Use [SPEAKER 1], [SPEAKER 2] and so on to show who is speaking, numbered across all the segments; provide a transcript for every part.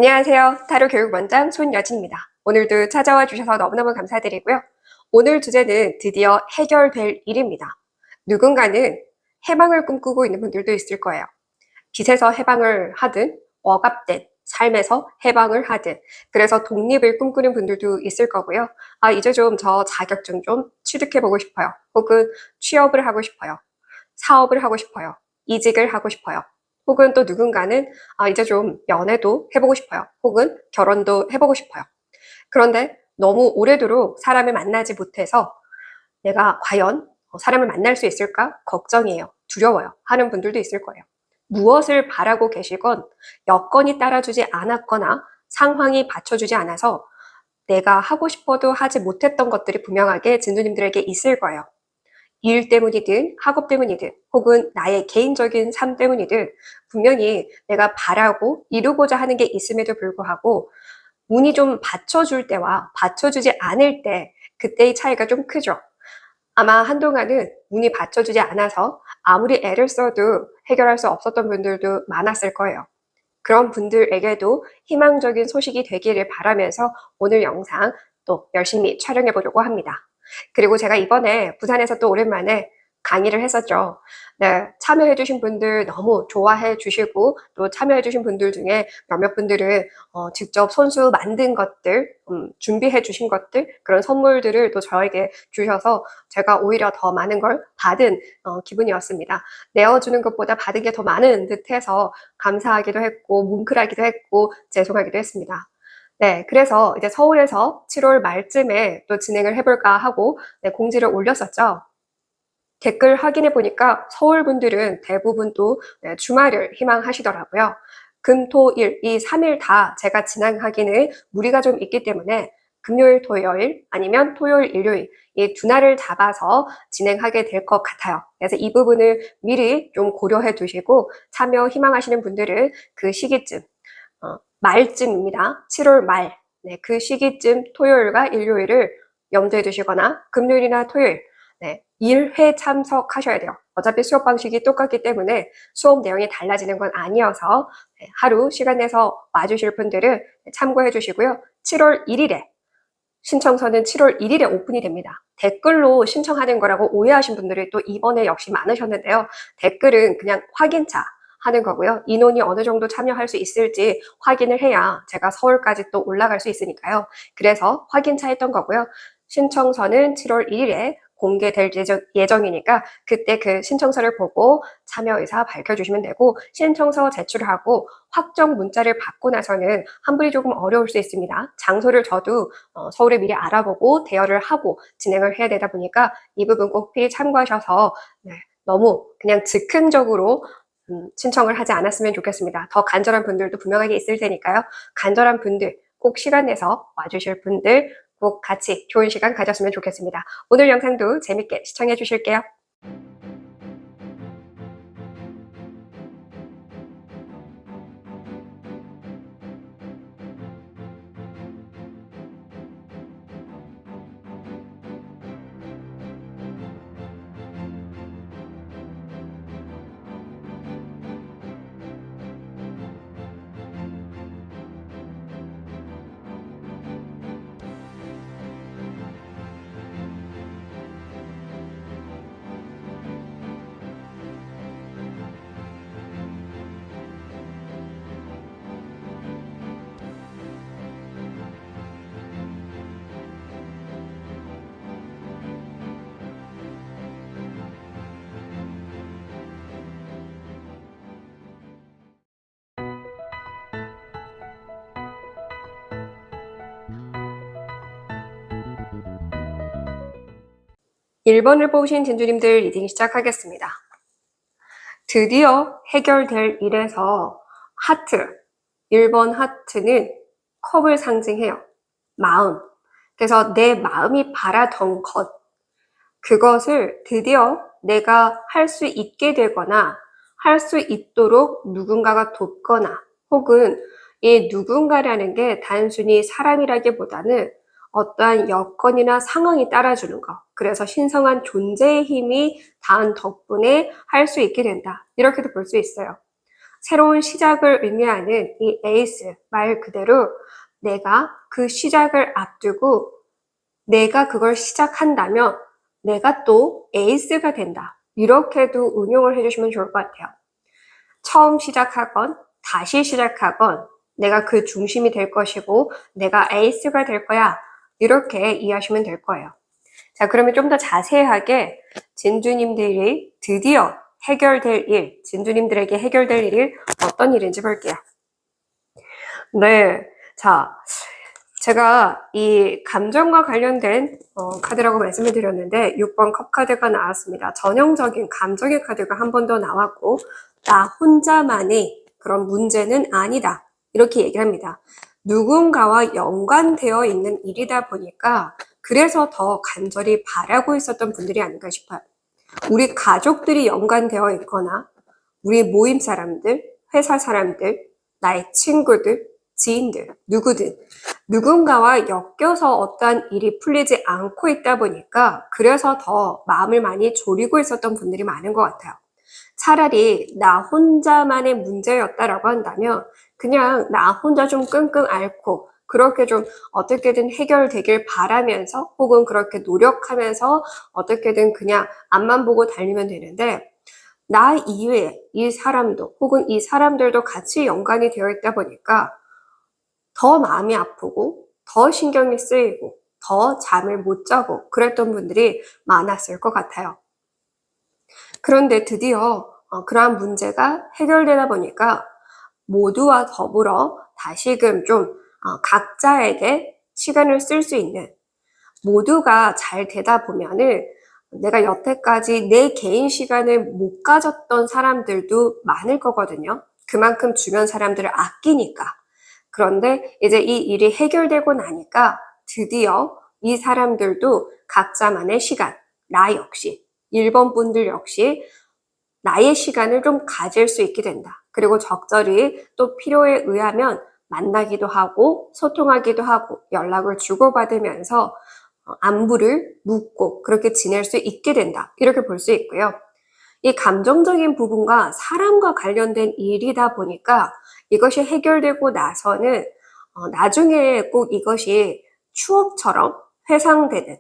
[SPEAKER 1] 안녕하세요. 타로 교육원장 손여진입니다. 오늘도 찾아와 주셔서 너무너무 감사드리고요. 오늘 주제는 드디어 해결될 일입니다. 누군가는 해방을 꿈꾸고 있는 분들도 있을 거예요. 빚에서 해방을 하든 억압된 삶에서 해방을 하든 그래서 독립을 꿈꾸는 분들도 있을 거고요. 이제 좀 저 자격증 좀 취득해보고 싶어요. 혹은 취업을 하고 싶어요. 사업을 하고 싶어요. 이직을 하고 싶어요. 혹은 또 누군가는 이제 좀 연애도 해보고 싶어요. 혹은 결혼도 해보고 싶어요. 그런데 너무 오래도록 사람을 만나지 못해서 내가 과연 사람을 만날 수 있을까 걱정이에요. 두려워요. 하는 분들도 있을 거예요. 무엇을 바라고 계시건 여건이 따라주지 않았거나 상황이 받쳐주지 않아서 내가 하고 싶어도 하지 못했던 것들이 분명하게 진두님들에게 있을 거예요. 일 때문이든 학업 때문이든 혹은 나의 개인적인 삶 때문이든 분명히 내가 바라고 이루고자 하는 게 있음에도 불구하고 운이 좀 받쳐줄 때와 받쳐주지 않을 때 그때의 차이가 좀 크죠. 아마 한동안은 운이 받쳐주지 않아서 아무리 애를 써도 해결할 수 없었던 분들도 많았을 거예요. 그런 분들에게도 희망적인 소식이 되기를 바라면서 오늘 영상 또 열심히 촬영해 보려고 합니다. 그리고 제가 이번에 부산에서 또 오랜만에 강의를 했었죠. 네, 참여해주신 분들 너무 좋아해주시고 또 참여해주신 분들 중에 몇몇 분들은 직접 손수 만든 것들, 준비해주신 것들, 그런 선물들을 또 저에게 주셔서 제가 오히려 더 많은 걸 받은 기분이었습니다. 내어주는 것보다 받은 게 더 많은 듯해서 감사하기도 했고 뭉클하기도 했고 죄송하기도 했습니다. 네, 그래서 이제 서울에서 7월 말쯤에 또 진행을 해볼까 하고 공지를 올렸었죠. 댓글 확인해 보니까 서울 분들은 대부분 또 주말을 희망하시더라고요. 금, 토, 일, 이 3일 다 제가 진행하기는 무리가 좀 있기 때문에 금요일, 토요일 아니면 토요일, 일요일 이 두 날을 잡아서 진행하게 될 것 같아요. 그래서 이 부분을 미리 좀 고려해 두시고 참여 희망하시는 분들은 그 시기쯤 말쯤입니다. 7월 말. 네, 그 시기쯤 토요일과 일요일을 염두에 두시거나 금요일이나 토요일 1회 참석하셔야 돼요. 어차피 수업 방식이 똑같기 때문에 수업 내용이 달라지는 건 아니어서 하루 시간 내서 와주실 분들은 참고해 주시고요. 7월 1일에 신청서는 7월 1일에 오픈이 됩니다. 댓글로 신청하는 거라고 오해하신 분들이 또 이번에 역시 많으셨는데요. 댓글은 그냥 확인차 하는 거고요. 인원이 어느 정도 참여할 수 있을지 확인을 해야 제가 서울까지 또 올라갈 수 있으니까요. 그래서 확인차 했던 거고요. 신청서는 7월 1일에 공개될 예정이니까 그때 그 신청서를 보고 참여 의사 밝혀주시면 되고 신청서 제출하고 확정 문자를 받고 나서는 환불이 조금 어려울 수 있습니다. 장소를 저도 서울에 미리 알아보고 대여를 하고 진행을 해야 되다 보니까 이 부분 꼭 필히 참고하셔서 너무 그냥 즉흥적으로 신청을 하지 않았으면 좋겠습니다. 더 간절한 분들도 분명하게 있을 테니까요. 간절한 분들 꼭 시간 내서 와주실 분들 꼭 같이 좋은 시간 가졌으면 좋겠습니다. 오늘 영상도 재밌게 시청해 주실게요. (1번을) 뽑으신 진주님들 리딩 시작하겠습니다. 드디어 해결될 일에서 하트, 1번 하트는 컵을 상징해요. 마음. 그래서 내 마음이 바라던 것, 그것을 드디어 내가 할 수 있게 되거나 할 수 있도록 누군가가 돕거나 혹은 이 누군가라는 게 단순히 사람이라기보다는 어떠한 여건이나 상황이 따라주는 것. 그래서 신성한 존재의 힘이 닿은 덕분에 할 수 있게 된다. 이렇게도 볼 수 있어요. 새로운 시작을 의미하는 이 에이스, 말 그대로 내가 그 시작을 앞두고 내가 그걸 시작한다면 내가 또 에이스가 된다. 이렇게도 응용을 해주시면 좋을 것 같아요. 처음 시작하건 다시 시작하건 내가 그 중심이 될 것이고 내가 에이스가 될 거야. 이렇게 이해하시면 될 거예요. 자, 그러면 좀 더 자세하게 진주님들이 드디어 해결될 일, 진주님들에게 해결될 일이 어떤 일인지 볼게요. 네, 자, 제가 이 감정과 관련된 카드라고 말씀을 드렸는데 6번 컵 카드가 나왔습니다. 전형적인 감정의 카드가 한 번 더 나왔고 나 혼자만의 그런 문제는 아니다. 이렇게 얘기를 합니다. 누군가와 연관되어 있는 일이다 보니까 그래서 더 간절히 바라고 있었던 분들이 아닌가 싶어요. 우리 가족들이 연관되어 있거나 우리 모임 사람들, 회사 사람들, 나의 친구들, 지인들, 누구든 누군가와 엮여서 어떠한 일이 풀리지 않고 있다 보니까 그래서 더 마음을 많이 졸이고 있었던 분들이 많은 것 같아요. 차라리 나 혼자만의 문제였다라고 한다면 그냥 나 혼자 좀 끙끙 앓고 그렇게 좀 어떻게든 해결되길 바라면서 혹은 그렇게 노력하면서 어떻게든 그냥 앞만 보고 달리면 되는데 나 이외에 이 사람도 혹은 이 사람들도 같이 연관이 되어 있다 보니까 더 마음이 아프고 더 신경이 쓰이고 더 잠을 못 자고 그랬던 분들이 많았을 것 같아요. 그런데 드디어 그러한 문제가 해결되다 보니까 모두와 더불어 다시금 좀 각자에게 시간을 쓸 수 있는 모두가 잘 되다 보면은 내가 여태까지 내 개인 시간을 못 가졌던 사람들도 많을 거거든요. 그만큼 주변 사람들을 아끼니까. 그런데 이제 이 일이 해결되고 나니까 드디어 이 사람들도 각자만의 시간, 나 역시, 1번 분들 역시 나의 시간을 좀 가질 수 있게 된다. 그리고 적절히 또 필요에 의하면 만나기도 하고 소통하기도 하고 연락을 주고받으면서 안부를 묻고 그렇게 지낼 수 있게 된다. 이렇게 볼 수 있고요. 이 감정적인 부분과 사람과 관련된 일이다 보니까 이것이 해결되고 나서는 나중에 꼭 이것이 추억처럼 회상되는,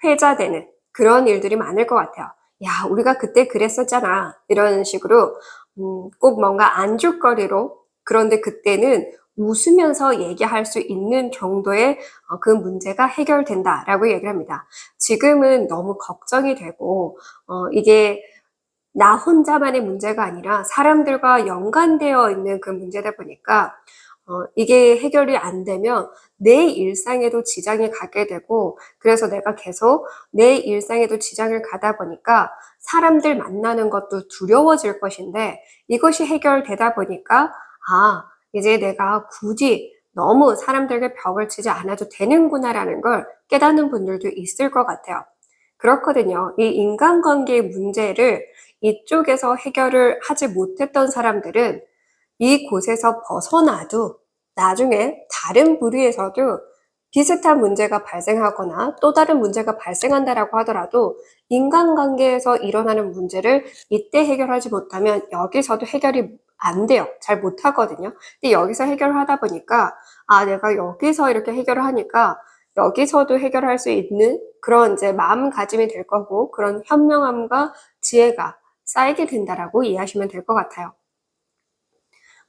[SPEAKER 1] 회자되는 그런 일들이 많을 것 같아요. 야, 우리가 그때 그랬었잖아. 이런 식으로 꼭 뭔가 안주거리로 그런데 그때는 웃으면서 얘기할 수 있는 정도의 그 문제가 해결된다라고 얘기를 합니다. 지금은 너무 걱정이 되고 이게 나 혼자만의 문제가 아니라 사람들과 연관되어 있는 그 문제다 보니까 이게 해결이 안 되면 내 일상에도 지장이 가게 되고 그래서 내가 계속 내 일상에도 지장을 가다 보니까 사람들 만나는 것도 두려워질 것인데 이것이 해결되다 보니까 이제 내가 굳이 너무 사람들에게 벽을 치지 않아도 되는구나라는 걸 깨닫는 분들도 있을 것 같아요. 그렇거든요. 이 인간관계의 문제를 이쪽에서 해결을 하지 못했던 사람들은 이곳에서 벗어나도 나중에 다른 부류에서도 비슷한 문제가 발생하거나 또 다른 문제가 발생한다라고 하더라도 인간관계에서 일어나는 문제를 이때 해결하지 못하면 여기서도 해결이 안 돼요. 잘 못하거든요. 근데 여기서 해결을 하다 보니까 내가 여기서 이렇게 해결을 하니까 여기서도 해결할 수 있는 그런 이제 마음가짐이 될 거고 그런 현명함과 지혜가 쌓이게 된다라고 이해하시면 될 것 같아요.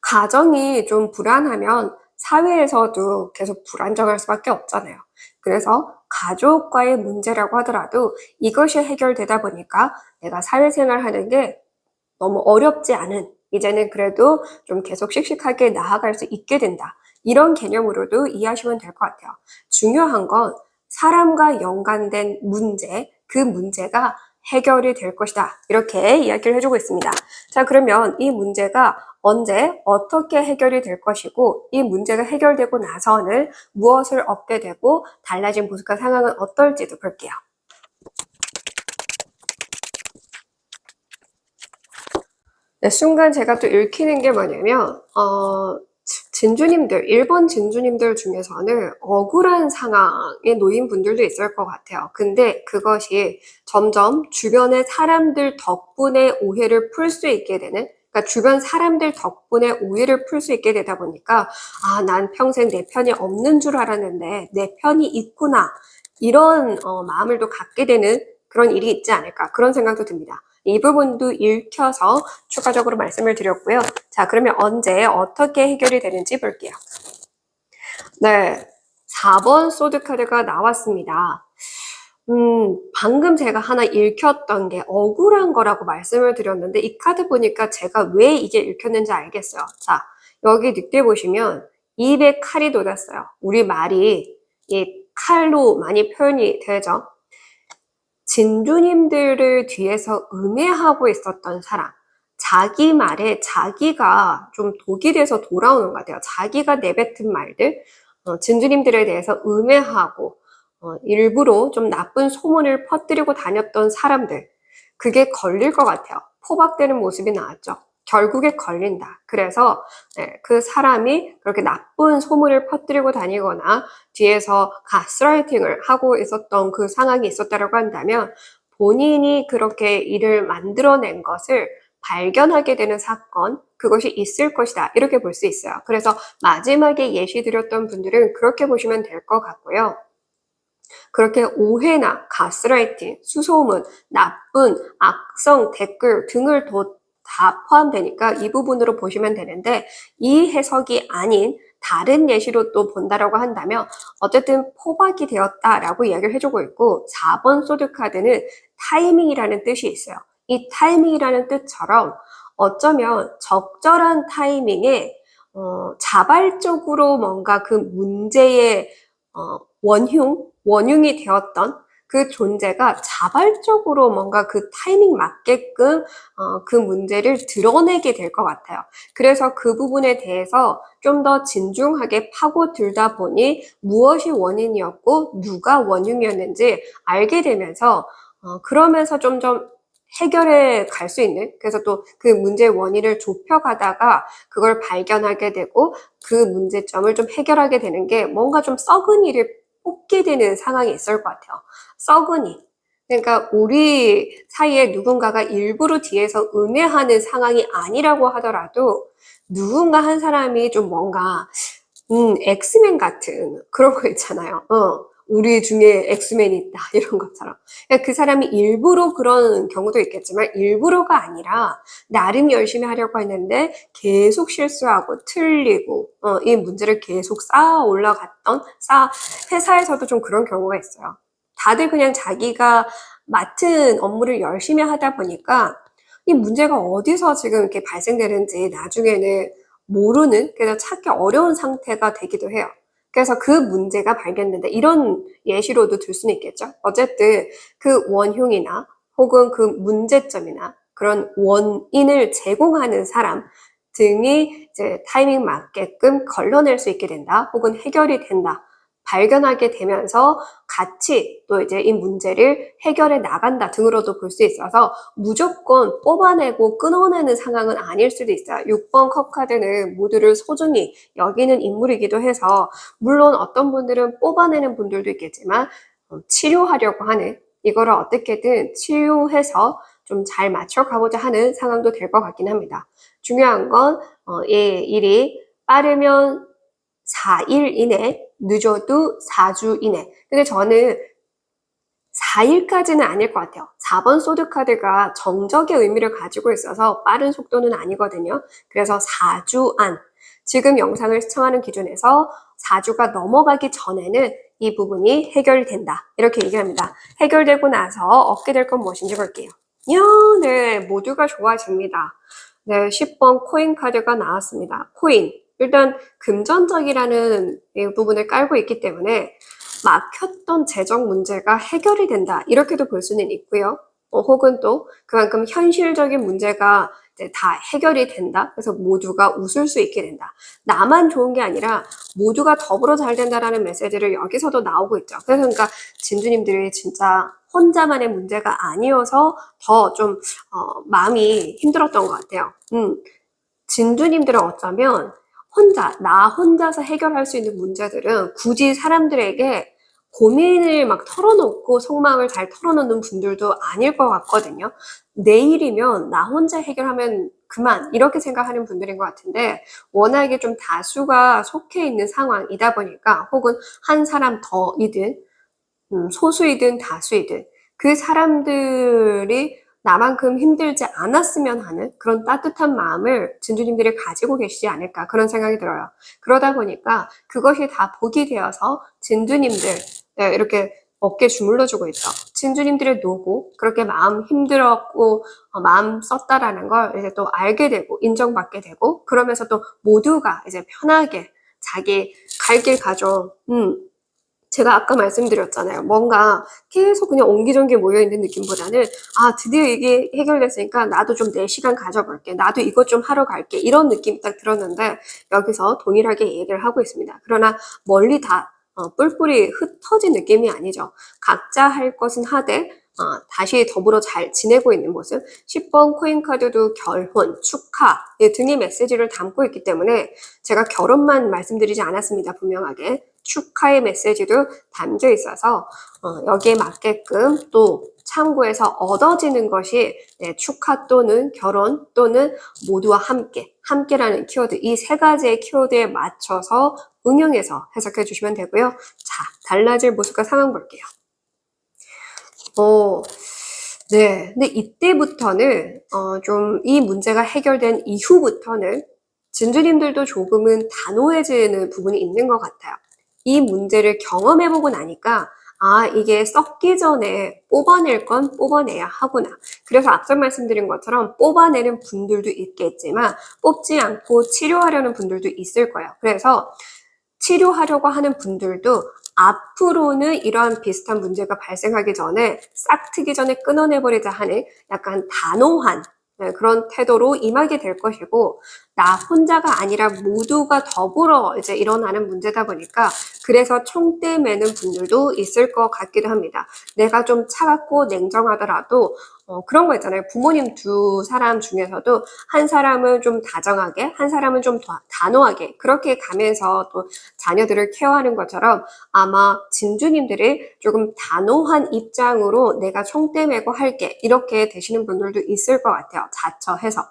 [SPEAKER 1] 가정이 좀 불안하면 사회에서도 계속 불안정할 수밖에 없잖아요. 그래서 가족과의 문제라고 하더라도 이것이 해결되다 보니까 내가 사회생활 하는 게 너무 어렵지 않은 이제는 그래도 좀 계속 씩씩하게 나아갈 수 있게 된다. 이런 개념으로도 이해하시면 될 것 같아요. 중요한 건 사람과 연관된 문제, 그 문제가 해결이 될 것이다. 이렇게 이야기를 해주고 있습니다. 자, 그러면 이 문제가 언제 어떻게 해결이 될 것이고 이 문제가 해결되고 나서는 무엇을 얻게 되고 달라진 모습과 상황은 어떨지도 볼게요. 네, 순간 제가 또 읽히는 게 뭐냐면 진주님들, 1번 진주님들 중에서는 억울한 상황에 놓인 분들도 있을 것 같아요. 근데 그것이 점점 주변의 사람들 덕분에 오해를 풀 수 있게 되는 그러니까 주변 사람들 덕분에 오해를 풀 수 있게 되다 보니까 아, 난 평생 내 편이 없는 줄 알았는데 내 편이 있구나. 이런 마음을 또 갖게 되는 그런 일이 있지 않을까 그런 생각도 듭니다. 이 부분도 읽혀서 추가적으로 말씀을 드렸고요. 자, 그러면 언제 어떻게 해결이 되는지 볼게요. 네, 4번 소드카드가 나왔습니다. 방금 제가 하나 읽혔던 게 억울한 거라고 말씀을 드렸는데 이 카드 보니까 제가 왜 이게 읽혔는지 알겠어요. 자, 여기 늑대 보시면 입에 칼이 돋았어요. 우리 말이 이 칼로 많이 표현이 되죠. 진주님들을 뒤에서 음해하고 있었던 사람. 자기 말에 자기가 좀 독이 돼서 돌아오는 것 같아요. 자기가 내뱉은 말들, 진주님들에 대해서 음해하고 일부러 좀 나쁜 소문을 퍼뜨리고 다녔던 사람들. 그게 걸릴 것 같아요. 포박되는 모습이 나왔죠. 결국에 걸린다. 그래서 그 사람이 그렇게 나쁜 소문을 퍼뜨리고 다니거나 뒤에서 가스라이팅을 하고 있었던 그 상황이 있었다고 한다면 본인이 그렇게 일을 만들어낸 것을 발견하게 되는 사건, 그것이 있을 것이다. 이렇게 볼 수 있어요. 그래서 마지막에 예시 드렸던 분들은 그렇게 보시면 될 것 같고요. 그렇게 오해나 가스라이팅, 수소문, 나쁜 악성 댓글 등을 다 포함되니까 이 부분으로 보시면 되는데 이 해석이 아닌 다른 예시로 또 본다라고 한다면 어쨌든 포박이 되었다라고 이야기를 해주고 있고 4번 소드카드는 타이밍이라는 뜻이 있어요. 이 타이밍이라는 뜻처럼 어쩌면 적절한 타이밍에 자발적으로 뭔가 그 문제의 원흉이 되었던 그 존재가 자발적으로 뭔가 그 타이밍 맞게끔 그 문제를 드러내게 될 것 같아요. 그래서 그 부분에 대해서 좀 더 진중하게 파고들다 보니 무엇이 원인이었고 누가 원흉이었는지 알게 되면서 그러면서 좀 해결해 갈 수 있는, 그래서 또 그 문제의 원인을 좁혀가다가 그걸 발견하게 되고 그 문제점을 좀 해결하게 되는 게 뭔가 좀 썩은 일을 뽑게 되는 상황이 있을 것 같아요. 썩은 일. 그러니까 우리 사이에 누군가가 일부러 뒤에서 음해하는 상황이 아니라고 하더라도 누군가 한 사람이 좀 뭔가 엑스맨 같은 그런 거 있잖아요. 우리 중에 엑스맨이 있다 이런 것처럼. 그러니까 그 사람이 일부러 그런 경우도 있겠지만 일부러가 아니라 나름 열심히 하려고 했는데 계속 실수하고 틀리고 이 문제를 계속 쌓아 올라갔던 회사에서도 좀 그런 경우가 있어요. 다들 그냥 자기가 맡은 업무를 열심히 하다 보니까 이 문제가 어디서 지금 이렇게 발생되는지 나중에는 모르는, 그래서 찾기 어려운 상태가 되기도 해요. 그래서 그 문제가 발견된다. 이런 예시로도 들 수는 있겠죠. 어쨌든 그 원흉이나 혹은 그 문제점이나 그런 원인을 제공하는 사람 등이 이제 타이밍 맞게끔 걸러낼 수 있게 된다. 혹은 해결이 된다. 발견하게 되면서 같이 또 이제 이 문제를 해결해 나간다 등으로도 볼 수 있어서 무조건 뽑아내고 끊어내는 상황은 아닐 수도 있어요. 6번 컵 카드는 모두를 소중히 여기는 인물이기도 해서 물론 어떤 분들은 뽑아내는 분들도 있겠지만 치료하려고 하는, 이거를 어떻게든 치유해서 좀 잘 맞춰가고자 하는 상황도 될 것 같긴 합니다. 중요한 건 이 일이 빠르면 4일 이내, 늦어도 4주 이내. 근데 저는 4일까지는 아닐 것 같아요. 4번 소드카드가 정적의 의미를 가지고 있어서 빠른 속도는 아니거든요. 그래서 4주 안. 지금 영상을 시청하는 기준에서 4주가 넘어가기 전에는 이 부분이 해결된다. 이렇게 얘기합니다. 해결되고 나서 얻게 될 건 무엇인지 볼게요. 네, 모두가 좋아집니다. 네, 10번 코인 카드가 나왔습니다. 코인. 일단 금전적이라는 부분을 깔고 있기 때문에 막혔던 재정 문제가 해결이 된다. 이렇게도 볼 수는 있고요. 혹은 또 그만큼 현실적인 문제가 이제 다 해결이 된다. 그래서 모두가 웃을 수 있게 된다. 나만 좋은 게 아니라 모두가 더불어 잘 된다라는 메시지를 여기서도 나오고 있죠. 그래서 그러니까 진주님들이 진짜 혼자만의 문제가 아니어서 더 좀 마음이 힘들었던 것 같아요. 진주님들은 어쩌면 나 혼자서 해결할 수 있는 문제들은 굳이 사람들에게 고민을 막 털어놓고 속마음을 잘 털어놓는 분들도 아닐 것 같거든요. 내일이면 나 혼자 해결하면 그만 이렇게 생각하는 분들인 것 같은데 워낙에 좀 다수가 속해 있는 상황이다 보니까 혹은 한 사람 더이든 소수이든 다수이든 그 사람들이 나만큼 힘들지 않았으면 하는 그런 따뜻한 마음을 진주님들이 가지고 계시지 않을까 그런 생각이 들어요. 그러다 보니까 그것이 다 복이 되어서 진주님들 이렇게 어깨 주물러주고 있죠. 진주님들의 노고 그렇게 마음 힘들었고 마음 썼다라는 걸 이제 또 알게 되고 인정받게 되고 그러면서 또 모두가 이제 편하게 자기 갈 길 가죠. 제가 아까 말씀드렸잖아요. 뭔가 계속 그냥 옹기종기 모여있는 느낌보다는 드디어 이게 해결됐으니까 나도 좀 내 시간 가져볼게. 나도 이것 좀 하러 갈게. 이런 느낌이 딱 들었는데 여기서 동일하게 얘기를 하고 있습니다. 그러나 멀리 다 뿔뿔이 흩어진 느낌이 아니죠. 각자 할 것은 하되 다시 더불어 잘 지내고 있는 모습. 10번 코인카드도 결혼, 축하 등의 메시지를 담고 있기 때문에 제가 결혼만 말씀드리지 않았습니다. 분명하게. 축하의 메시지도 담겨 있어서 여기에 맞게끔 또 참고해서 얻어지는 것이 축하 또는 결혼 또는 모두와 함께라는 키워드 이 세 가지의 키워드에 맞춰서 응용해서 해석해 주시면 되고요. 자, 달라질 모습과 상황 볼게요. 네. 근데 이때부터는 좀 이 문제가 해결된 이후부터는 진주님들도 조금은 단호해지는 부분이 있는 것 같아요. 이 문제를 경험해보고 나니까 이게 썩기 전에 뽑아낼 건 뽑아내야 하구나. 그래서 앞서 말씀드린 것처럼 뽑아내는 분들도 있겠지만 뽑지 않고 치료하려는 분들도 있을 거예요. 그래서 치료하려고 하는 분들도 앞으로는 이러한 비슷한 문제가 발생하기 전에 싹 트기 전에 끊어내버리자 하는 약간 단호한 그런 태도로 임하게 될 것이고 나 혼자가 아니라 모두가 더불어 이제 일어나는 문제다 보니까 그래서 총대 매는 분들도 있을 것 같기도 합니다. 내가 좀 차갑고 냉정하더라도 그런 거 있잖아요. 부모님 두 사람 중에서도 한 사람은 좀 다정하게 한 사람은 좀 단호하게 그렇게 가면서 또 자녀들을 케어하는 것처럼 아마 진주님들이 조금 단호한 입장으로 내가 총대 매고 할게 이렇게 되시는 분들도 있을 것 같아요. 자처해서.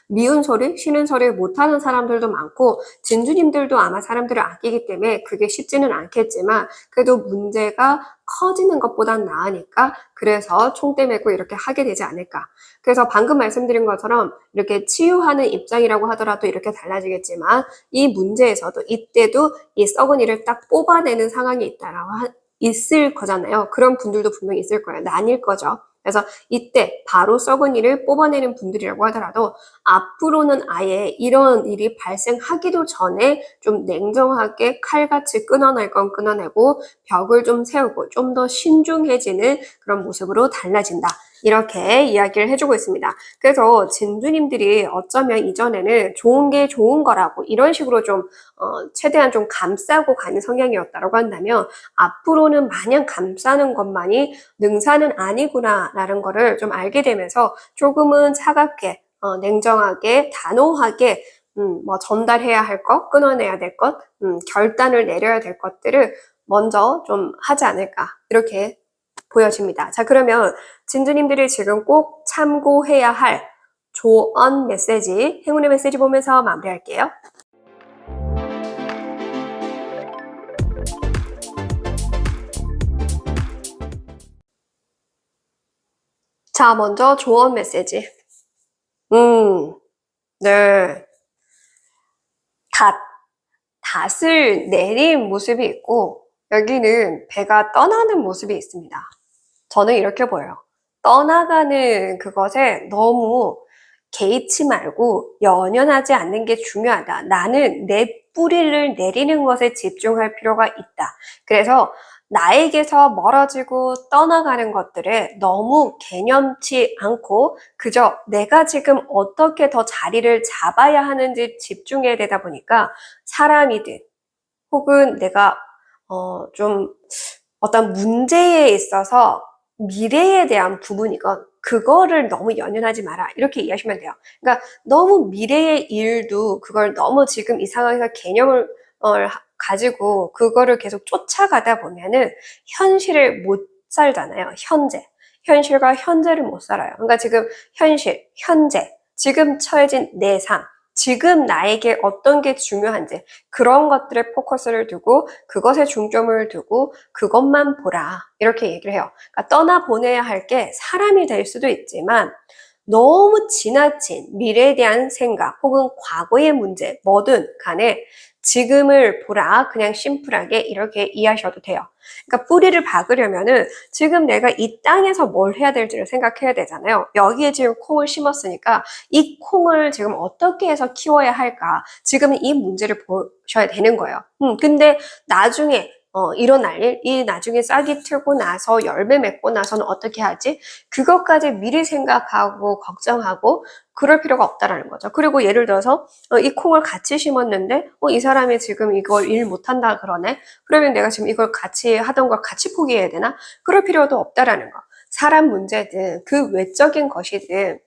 [SPEAKER 1] 미운 소리, 싫은 소리 못하는 사람들도 많고 진주님들도 아마 사람들을 아끼기 때문에 그게 쉽지는 않겠지만 그래도 문제가 커지는 것보단 나으니까 그래서 총대 메고 이렇게 하게 되지 않을까. 그래서 방금 말씀드린 것처럼 이렇게 치유하는 입장이라고 하더라도 이렇게 달라지겠지만 이 문제에서도 이때도 이 썩은 이를 딱 뽑아내는 상황이 있을 거잖아요. 그런 분들도 분명히 있을 거예요. 나뉠 거죠. 그래서 이때 바로 썩은 일을 뽑아내는 분들이라고 하더라도 앞으로는 아예 이런 일이 발생하기도 전에 좀 냉정하게 칼같이 끊어낼 건 끊어내고 벽을 좀 세우고 좀 더 신중해지는 그런 모습으로 달라진다. 이렇게 이야기를 해주고 있습니다. 그래서 진주님들이 어쩌면 이전에는 좋은 게 좋은 거라고 이런 식으로 좀 최대한 좀 감싸고 가는 성향이었다고 한다면 앞으로는 마냥 감싸는 것만이 능사는 아니구나라는 거를 좀 알게 되면서 조금은 차갑게 냉정하게 단호하게 뭐 전달해야 할 것, 끊어내야 될 것, 결단을 내려야 될 것들을 먼저 좀 하지 않을까 이렇게 보여집니다. 자, 그러면 진주님들이 지금 꼭 참고해야 할 조언 메시지, 행운의 메시지 보면서 마무리할게요. 자, 먼저 조언 메시지. 네. 닷을 내린 모습이 있고 여기는 배가 떠나는 모습이 있습니다. 저는 이렇게 보여요. 떠나가는 그것에 너무 개의치 말고 연연하지 않는 게 중요하다. 나는 내 뿌리를 내리는 것에 집중할 필요가 있다. 그래서 나에게서 멀어지고 떠나가는 것들에 너무 개념치 않고 그저 내가 지금 어떻게 더 자리를 잡아야 하는지 집중해야 되다 보니까 사람이든 혹은 내가 좀 어떤 문제에 있어서 미래에 대한 부분이건 그거를 너무 연연하지 마라 이렇게 이해하시면 돼요. 그러니까 너무 미래의 일도 그걸 너무 지금 이 상황에서 개념을 가지고 그거를 계속 쫓아가다 보면은 현실을 못 살잖아요. 현실과 현재를 못 살아요. 그러니까 지금 현실, 현재 지금 처해진 내 삶, 지금 나에게 어떤 게 중요한지 그런 것들에 포커스를 두고 그것에 중점을 두고 그것만 보라 이렇게 얘기를 해요. 그러니까 떠나보내야 할 게 사람이 될 수도 있지만 너무 지나친 미래에 대한 생각 혹은 과거의 문제 뭐든 간에 지금을 보라 그냥 심플하게 이렇게 이해하셔도 돼요. 그러니까 뿌리를 박으려면은 지금 내가 이 땅에서 뭘 해야 될지를 생각해야 되잖아요. 여기에 지금 콩을 심었으니까 이 콩을 지금 어떻게 해서 키워야 할까? 지금 이 문제를 보셔야 되는 거예요. 근데 나중에 일어날 일, 이 나중에 싹이 트고 나서 열매 맺고 나서는 어떻게 하지? 그것까지 미리 생각하고 걱정하고 그럴 필요가 없다라는 거죠. 그리고 예를 들어서 이 콩을 같이 심었는데 이 사람이 지금 이걸 일 못한다 그러네? 그러면 내가 지금 이걸 같이 하던 걸 같이 포기해야 되나? 그럴 필요도 없다라는 거. 사람 문제든 그 외적인 것이든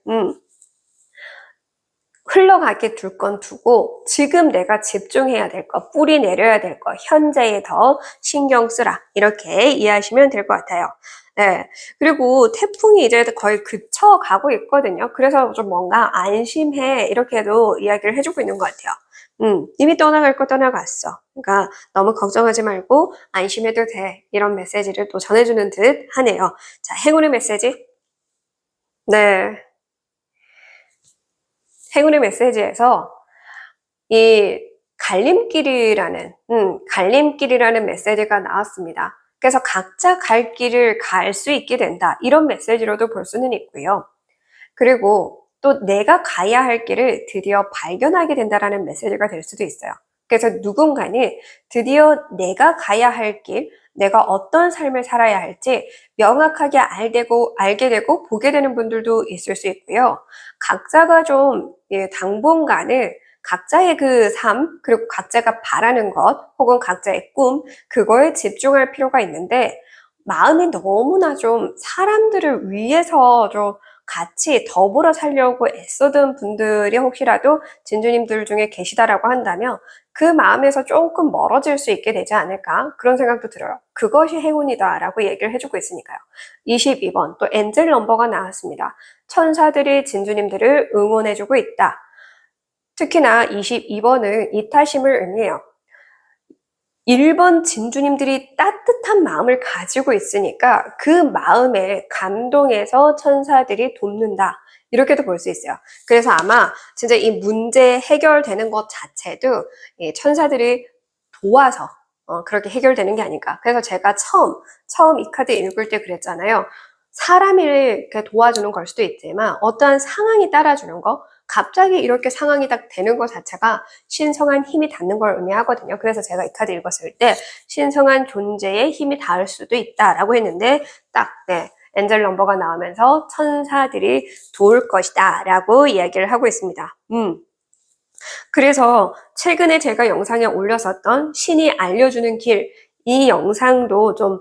[SPEAKER 1] 흘러가게 둘 건 두고 지금 내가 집중해야 될 거, 뿌리 내려야 될 거, 현재에 더 신경 쓰라. 이렇게 이해하시면 될 것 같아요. 네. 그리고 태풍이 이제 거의 그쳐가고 있거든요. 그래서 좀 뭔가 안심해. 이렇게도 이야기를 해주고 있는 것 같아요. 이미 떠나갈 거 떠나갔어. 그러니까 너무 걱정하지 말고 안심해도 돼. 이런 메시지를 또 전해주는 듯 하네요. 자, 행운의 메시지. 네. 행운의 메시지에서 이 갈림길이라는 메시지가 나왔습니다. 그래서 각자 갈 길을 갈 수 있게 된다. 이런 메시지로도 볼 수는 있고요. 그리고 또 내가 가야 할 길을 드디어 발견하게 된다라는 메시지가 될 수도 있어요. 그래서 누군가는 드디어 내가 가야 할 길, 내가 어떤 삶을 살아야 할지 명확하게 알게 되고 보게 되는 분들도 있을 수 있고요. 각자가 좀 당분간은 각자의 그 삶, 그리고 각자가 바라는 것, 혹은 각자의 꿈, 그거에 집중할 필요가 있는데, 마음이 너무나 좀 사람들을 위해서 좀 같이 더불어 살려고 애쓰던 분들이 혹시라도 진주님들 중에 계시다라고 한다면 그 마음에서 조금 멀어질 수 있게 되지 않을까 그런 생각도 들어요. 그것이 행운이다라고 얘기를 해주고 있으니까요. 22번 또 엔젤 넘버가 나왔습니다. 천사들이 진주님들을 응원해주고 있다. 특히나 22번은 이타심을 의미해요. 1번 진주님들이 따뜻한 마음을 가지고 있으니까 그 마음에 감동해서 천사들이 돕는다. 이렇게도 볼 수 있어요. 그래서 아마 진짜 이 문제 해결되는 것 자체도 천사들이 도와서 그렇게 해결되는 게 아닐까. 그래서 제가 처음 이 카드 읽을 때 그랬잖아요. 사람이 이렇게 도와주는 걸 수도 있지만 어떠한 상황이 따라주는 거, 갑자기 이렇게 상황이 딱 되는 것 자체가 신성한 힘이 닿는 걸 의미하거든요. 그래서 제가 이 카드 읽었을 때 신성한 존재에 힘이 닿을 수도 있다라고 했는데 엔젤 넘버가 나오면서 천사들이 도울 것이다 라고 이야기를 하고 있습니다. 그래서 최근에 제가 영상에 올렸었던 신이 알려주는 길, 이 영상도 좀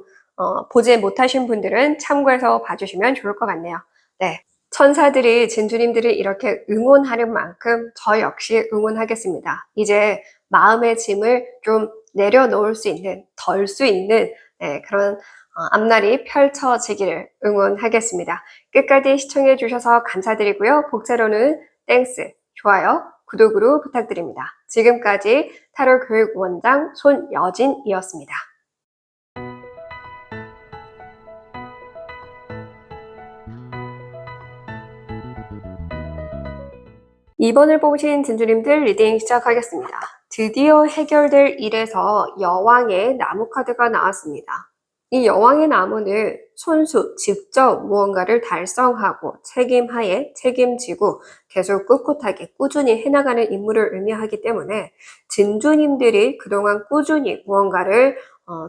[SPEAKER 1] 보지 못하신 분들은 참고해서 봐주시면 좋을 것 같네요. 네. 천사들이 진주님들을 이렇게 응원하는 만큼 저 역시 응원하겠습니다. 이제 마음의 짐을 좀 내려놓을 수 있는, 덜 수 있는 그런 앞날이 펼쳐지기를 응원하겠습니다. 끝까지 시청해 주셔서 감사드리고요. 복제로는 땡스, 좋아요, 구독으로 부탁드립니다. 지금까지 타로 교육원장 손여진이었습니다. 2번을 뽑으신 진주님들 리딩 시작하겠습니다. 드디어 해결될 일에서 여왕의 나무 카드가 나왔습니다. 이 여왕의 나무는 손수, 직접 무언가를 달성하고 책임하에 책임지고 계속 꿋꿋하게 꾸준히 해나가는 임무를 의미하기 때문에 진주님들이 그동안 꾸준히 무언가를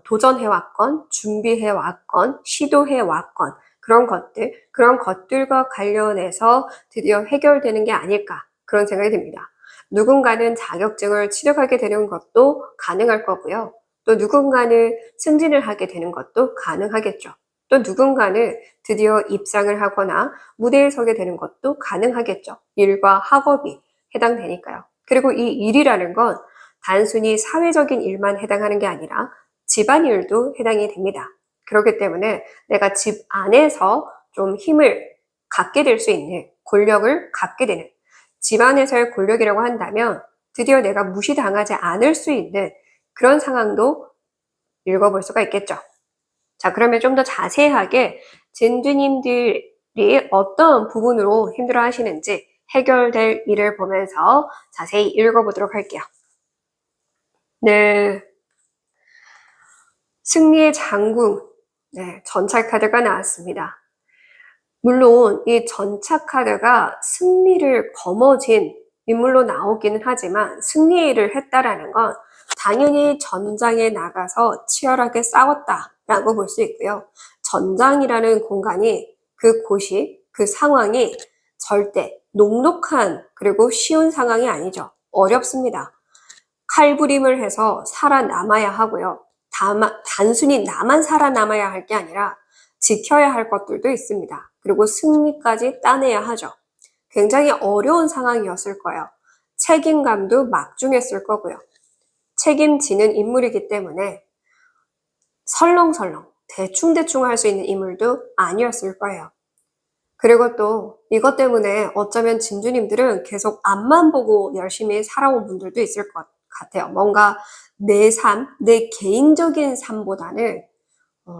[SPEAKER 1] 도전해왔건, 준비해왔건, 시도해왔건 그런 것들과 관련해서 드디어 해결되는 게 아닐까 그런 생각이 듭니다. 누군가는 자격증을 취득하게 되는 것도 가능할 거고요. 또 누군가는 승진을 하게 되는 것도 가능하겠죠. 또 누군가는 드디어 입상을 하거나 무대에 서게 되는 것도 가능하겠죠. 일과 학업이 해당되니까요. 그리고 이 일이라는 건 단순히 사회적인 일만 해당하는 게 아니라 집안일도 해당이 됩니다. 그렇기 때문에 내가 집 안에서 좀 힘을 갖게 될 수 있는, 권력을 갖게 되는 집안에서의 권력이라고 한다면 드디어 내가 무시당하지 않을 수 있는 그런 상황도 읽어볼 수가 있겠죠. 자, 그러면 좀 더 자세하게 진주님들이 어떤 부분으로 힘들어 하시는지 해결될 일을 보면서 자세히 읽어보도록 할게요. 네. 승리의 장군, 네, 전차 카드가 나왔습니다. 물론 이 전차 카드가 승리를 거머쥔 인물로 나오기는 하지만 승리를 했다라는 건 당연히 전장에 나가서 치열하게 싸웠다라고 볼 수 있고요. 전장이라는 공간이 그 곳이 그 상황이 절대 녹록한 그리고 쉬운 상황이 아니죠. 어렵습니다. 칼부림을 해서 살아남아야 하고요. 단순히 나만 살아남아야 할 게 아니라 지켜야 할 것들도 있습니다. 그리고 승리까지 따내야 하죠. 굉장히 어려운 상황이었을 거예요. 책임감도 막중했을 거고요. 책임지는 인물이기 때문에 설렁설렁 대충대충 할 수 있는 인물도 아니었을 거예요. 그리고 또 이것 때문에 어쩌면 진주님들은 계속 앞만 보고 열심히 살아온 분들도 있을 것 같아요. 뭔가 내 삶, 내 개인적인 삶보다는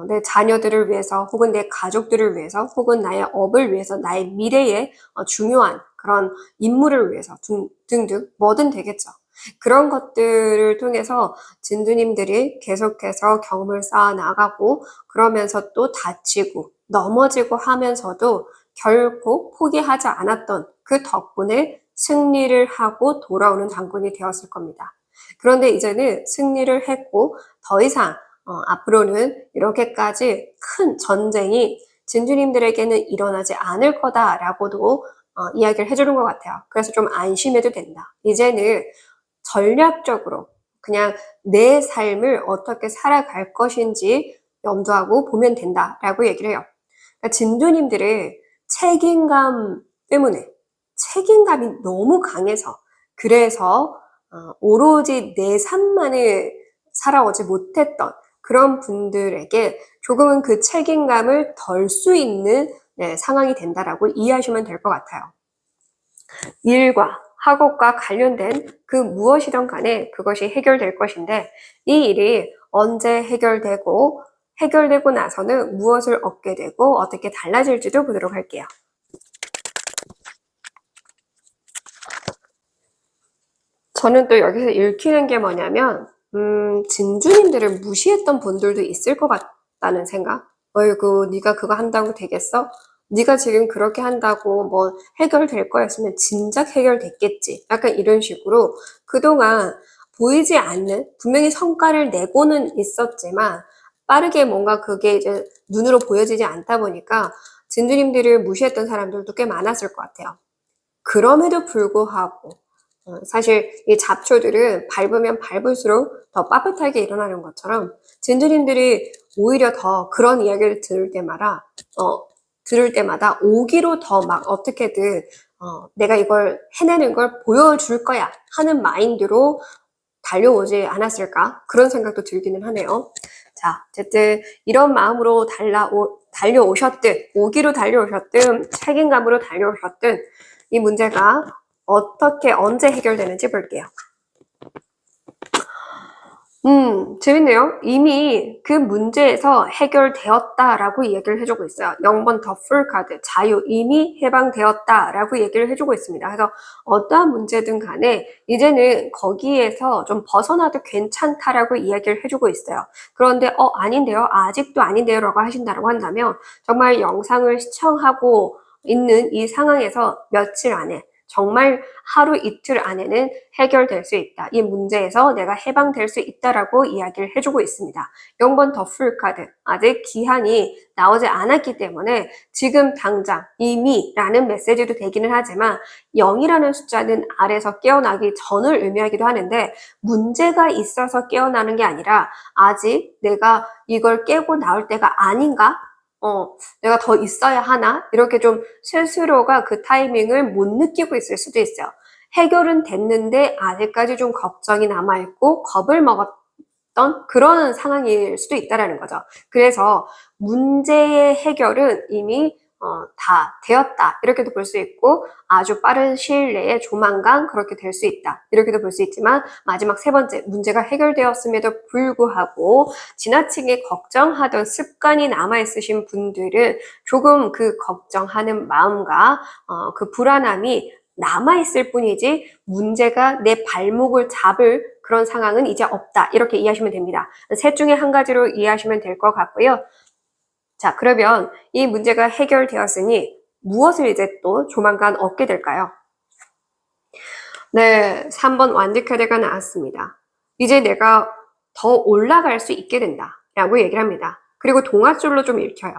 [SPEAKER 1] 내 자녀들을 위해서 혹은 내 가족들을 위해서 혹은 나의 업을 위해서 나의 미래에 중요한 그런 인물을 위해서 등등 뭐든 되겠죠. 그런 것들을 통해서 진주님들이 계속해서 경험을 쌓아 나가고 그러면서 또 다치고 넘어지고 하면서도 결코 포기하지 않았던 그 덕분에 승리를 하고 돌아오는 장군이 되었을 겁니다. 그런데 이제는 승리를 했고 더 이상 앞으로는 이렇게까지 큰 전쟁이 진주님들에게는 일어나지 않을 거다라고도 이야기를 해주는 것 같아요. 그래서 좀 안심해도 된다. 이제는 전략적으로 그냥 내 삶을 어떻게 살아갈 것인지 염두하고 보면 된다라고 얘기를 해요. 그러니까 진주님들의 책임감 때문에 책임감이 너무 강해서 그래서 오로지 내 삶만을 살아오지 못했던 그런 분들에게 조금은 그 책임감을 덜 수 있는 상황이 된다라고 이해하시면 될 것 같아요. 일과 학업과 관련된 그 무엇이든 간에 그것이 해결될 것인데 이 일이 언제 해결되고 나서는 무엇을 얻게 되고 어떻게 달라질지도 보도록 할게요. 저는 또 여기서 읽히는 게 뭐냐면 진주님들을 무시했던 분들도 있을 것 같다는 생각. 어이구, 네가 그거 한다고 되겠어? 네가 지금 그렇게 한다고 뭐 해결될 거였으면 진작 해결됐겠지. 약간 이런 식으로 그동안 보이지 않는, 분명히 성과를 내고는 있었지만 빠르게 뭔가 그게 이제 눈으로 보여지지 않다 보니까 진주님들을 무시했던 사람들도 꽤 많았을 것 같아요. 그럼에도 불구하고 사실 이 잡초들은 밟으면 밟을수록 더 빳빳하게 일어나는 것처럼 진주님들이 오히려 더 그런 이야기를 들을 때마다 오기로 더 막 어떻게든 내가 이걸 해내는 걸 보여줄 거야 하는 마인드로 달려오지 않았을까 그런 생각도 들기는 하네요. 자, 어쨌든 이런 마음으로 달려오셨든 오기로 달려오셨든 책임감으로 달려오셨든 이 문제가 어떻게 언제 해결되는지 볼게요. 재밌네요. 이미 그 문제에서 해결되었다라고 얘기를 해주고 있어요. 0번 더 풀 카드, 자유, 이미 해방되었다라고 얘기를 해주고 있습니다. 그래서 어떠한 문제든 간에 이제는 거기에서 좀 벗어나도 괜찮다라고 이야기를 해주고 있어요. 그런데 아닌데요? 아직도 아닌데요? 라고 하신다고 한다면 정말 영상을 시청하고 있는 이 상황에서 며칠 안에 정말 하루 이틀 안에는 해결될 수 있다. 이 문제에서 내가 해방될 수 있다라고 이야기를 해주고 있습니다. 0번 더 풀 카드. 아직 기한이 나오지 않았기 때문에 지금 당장 이미 라는 메시지도 되기는 하지만 0이라는 숫자는 아래서 깨어나기 전을 의미하기도 하는데 문제가 있어서 깨어나는 게 아니라 아직 내가 이걸 깨고 나올 때가 아닌가? 내가 더 있어야 하나? 이렇게 좀 스스로가 그 타이밍을 못 느끼고 있을 수도 있어요. 해결은 됐는데 아직까지 좀 걱정이 남아있고 겁을 먹었던 그런 상황일 수도 있다는 거죠. 그래서 문제의 해결은 이미 다 되었다 이렇게도 볼 수 있고 아주 빠른 시일 내에 조만간 그렇게 될 수 있다 이렇게도 볼 수 있지만 마지막 세 번째 문제가 해결되었음에도 불구하고 지나치게 걱정하던 습관이 남아있으신 분들은 조금 그 걱정하는 마음과 그 불안함이 남아있을 뿐이지 문제가 내 발목을 잡을 그런 상황은 이제 없다 이렇게 이해하시면 됩니다. 셋 중에 한 가지로 이해하시면 될 것 같고요. 자, 그러면 이 문제가 해결되었으니 무엇을 이제 또 조만간 얻게 될까요? 네, 3번 완득카드가 나왔습니다. 이제 내가 더 올라갈 수 있게 된다 라고 얘기를 합니다. 그리고 동아줄로 좀 읽혀요.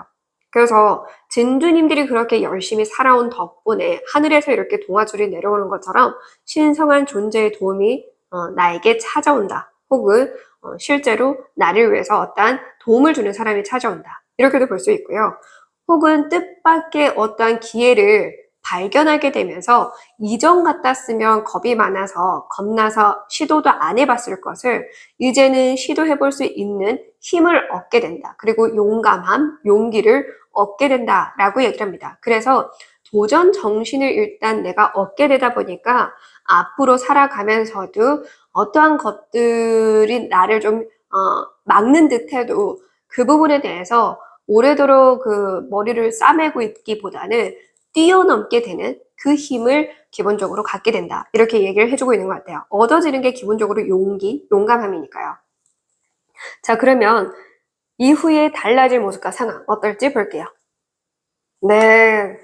[SPEAKER 1] 그래서 진두님들이 그렇게 열심히 살아온 덕분에 하늘에서 이렇게 동아줄이 내려오는 것처럼 신성한 존재의 도움이 나에게 찾아온다. 혹은 실제로 나를 위해서 어떠한 도움을 주는 사람이 찾아온다. 이렇게도 볼 수 있고요. 혹은 뜻밖의 어떠한 기회를 발견하게 되면서 이전 같았으면 겁이 많아서 겁나서 시도도 안 해봤을 것을 이제는 시도해볼 수 있는 힘을 얻게 된다. 그리고 용감함, 용기를 얻게 된다라고 얘기를 합니다. 그래서 도전 정신을 일단 내가 얻게 되다 보니까 앞으로 살아가면서도 어떠한 것들이 나를 좀 막는 듯해도 그 부분에 대해서 오래도록 그 머리를 싸매고 있기보다는 뛰어넘게 되는 그 힘을 기본적으로 갖게 된다. 이렇게 얘기를 해주고 있는 것 같아요. 얻어지는 게 기본적으로 용기, 용감함이니까요. 자, 그러면 이후에 달라질 모습과 상황 어떨지 볼게요. 네.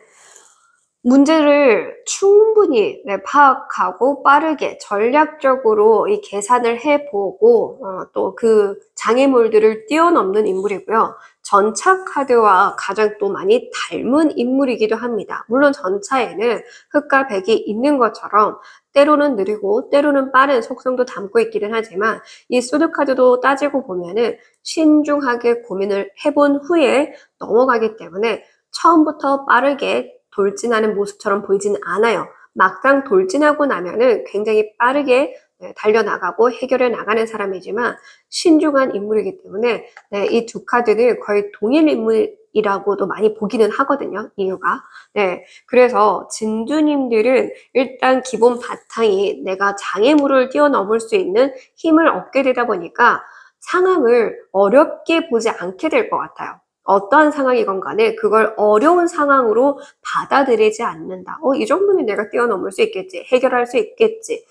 [SPEAKER 1] 문제를 충분히 파악하고 빠르게 전략적으로 이 계산을 해보고 또 그 장애물들을 뛰어넘는 인물이고요. 전차 카드와 가장 또 많이 닮은 인물이기도 합니다. 물론 전차에는 흑과 백이 있는 것처럼 때로는 느리고 때로는 빠른 속성도 담고 있기는 하지만 이 수드 카드도 따지고 보면은 신중하게 고민을 해본 후에 넘어가기 때문에 처음부터 빠르게 돌진하는 모습처럼 보이지는 않아요. 막상 돌진하고 나면은 굉장히 빠르게 달려나가고 해결해 나가는 사람이지만 신중한 인물이기 때문에 이 두 카드는 거의 동일 인물이라고도 많이 보기는 하거든요. 이유가. 그래서 진두님들은 일단 기본 바탕이 내가 장애물을 뛰어넘을 수 있는 힘을 얻게 되다 보니까 상황을 어렵게 보지 않게 될 것 같아요. 어떠한 상황이건 간에 그걸 어려운 상황으로 받아들이지 않는다. 이 정도면 내가 뛰어넘을 수 있겠지. 해결할 수 있겠지.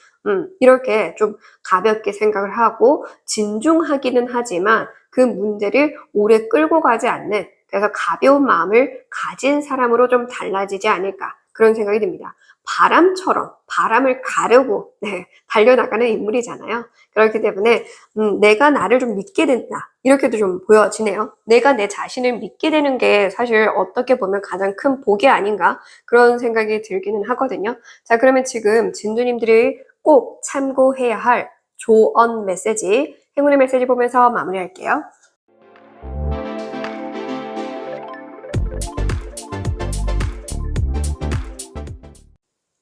[SPEAKER 1] 이렇게 좀 가볍게 생각을 하고 진중하기는 하지만 그 문제를 오래 끌고 가지 않는 그래서 가벼운 마음을 가진 사람으로 좀 달라지지 않을까 그런 생각이 듭니다. 바람처럼 바람을 가르고 달려나가는 인물이잖아요. 그렇기 때문에 내가 나를 좀 믿게 된다. 이렇게도 좀 보여지네요. 내가 내 자신을 믿게 되는 게 사실 어떻게 보면 가장 큰 복이 아닌가 그런 생각이 들기는 하거든요. 자, 그러면 지금 진두님들이 꼭 참고해야 할 조언 메시지, 행운의 메시지 보면서 마무리할게요.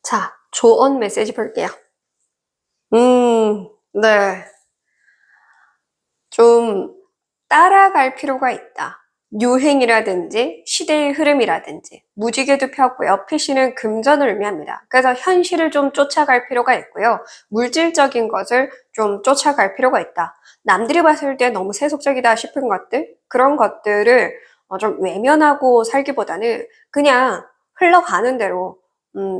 [SPEAKER 1] 자, 조언 메시지 볼게요. 네. 좀 따라갈 필요가 있다. 유행이라든지 시대의 흐름이라든지 무지개도 폈고요. 피시는 금전을 의미합니다. 그래서 현실을 좀 쫓아갈 필요가 있고요. 물질적인 것을 좀 쫓아갈 필요가 있다. 남들이 봤을 때 너무 세속적이다 싶은 것들 그런 것들을 좀 외면하고 살기보다는 그냥 흘러가는 대로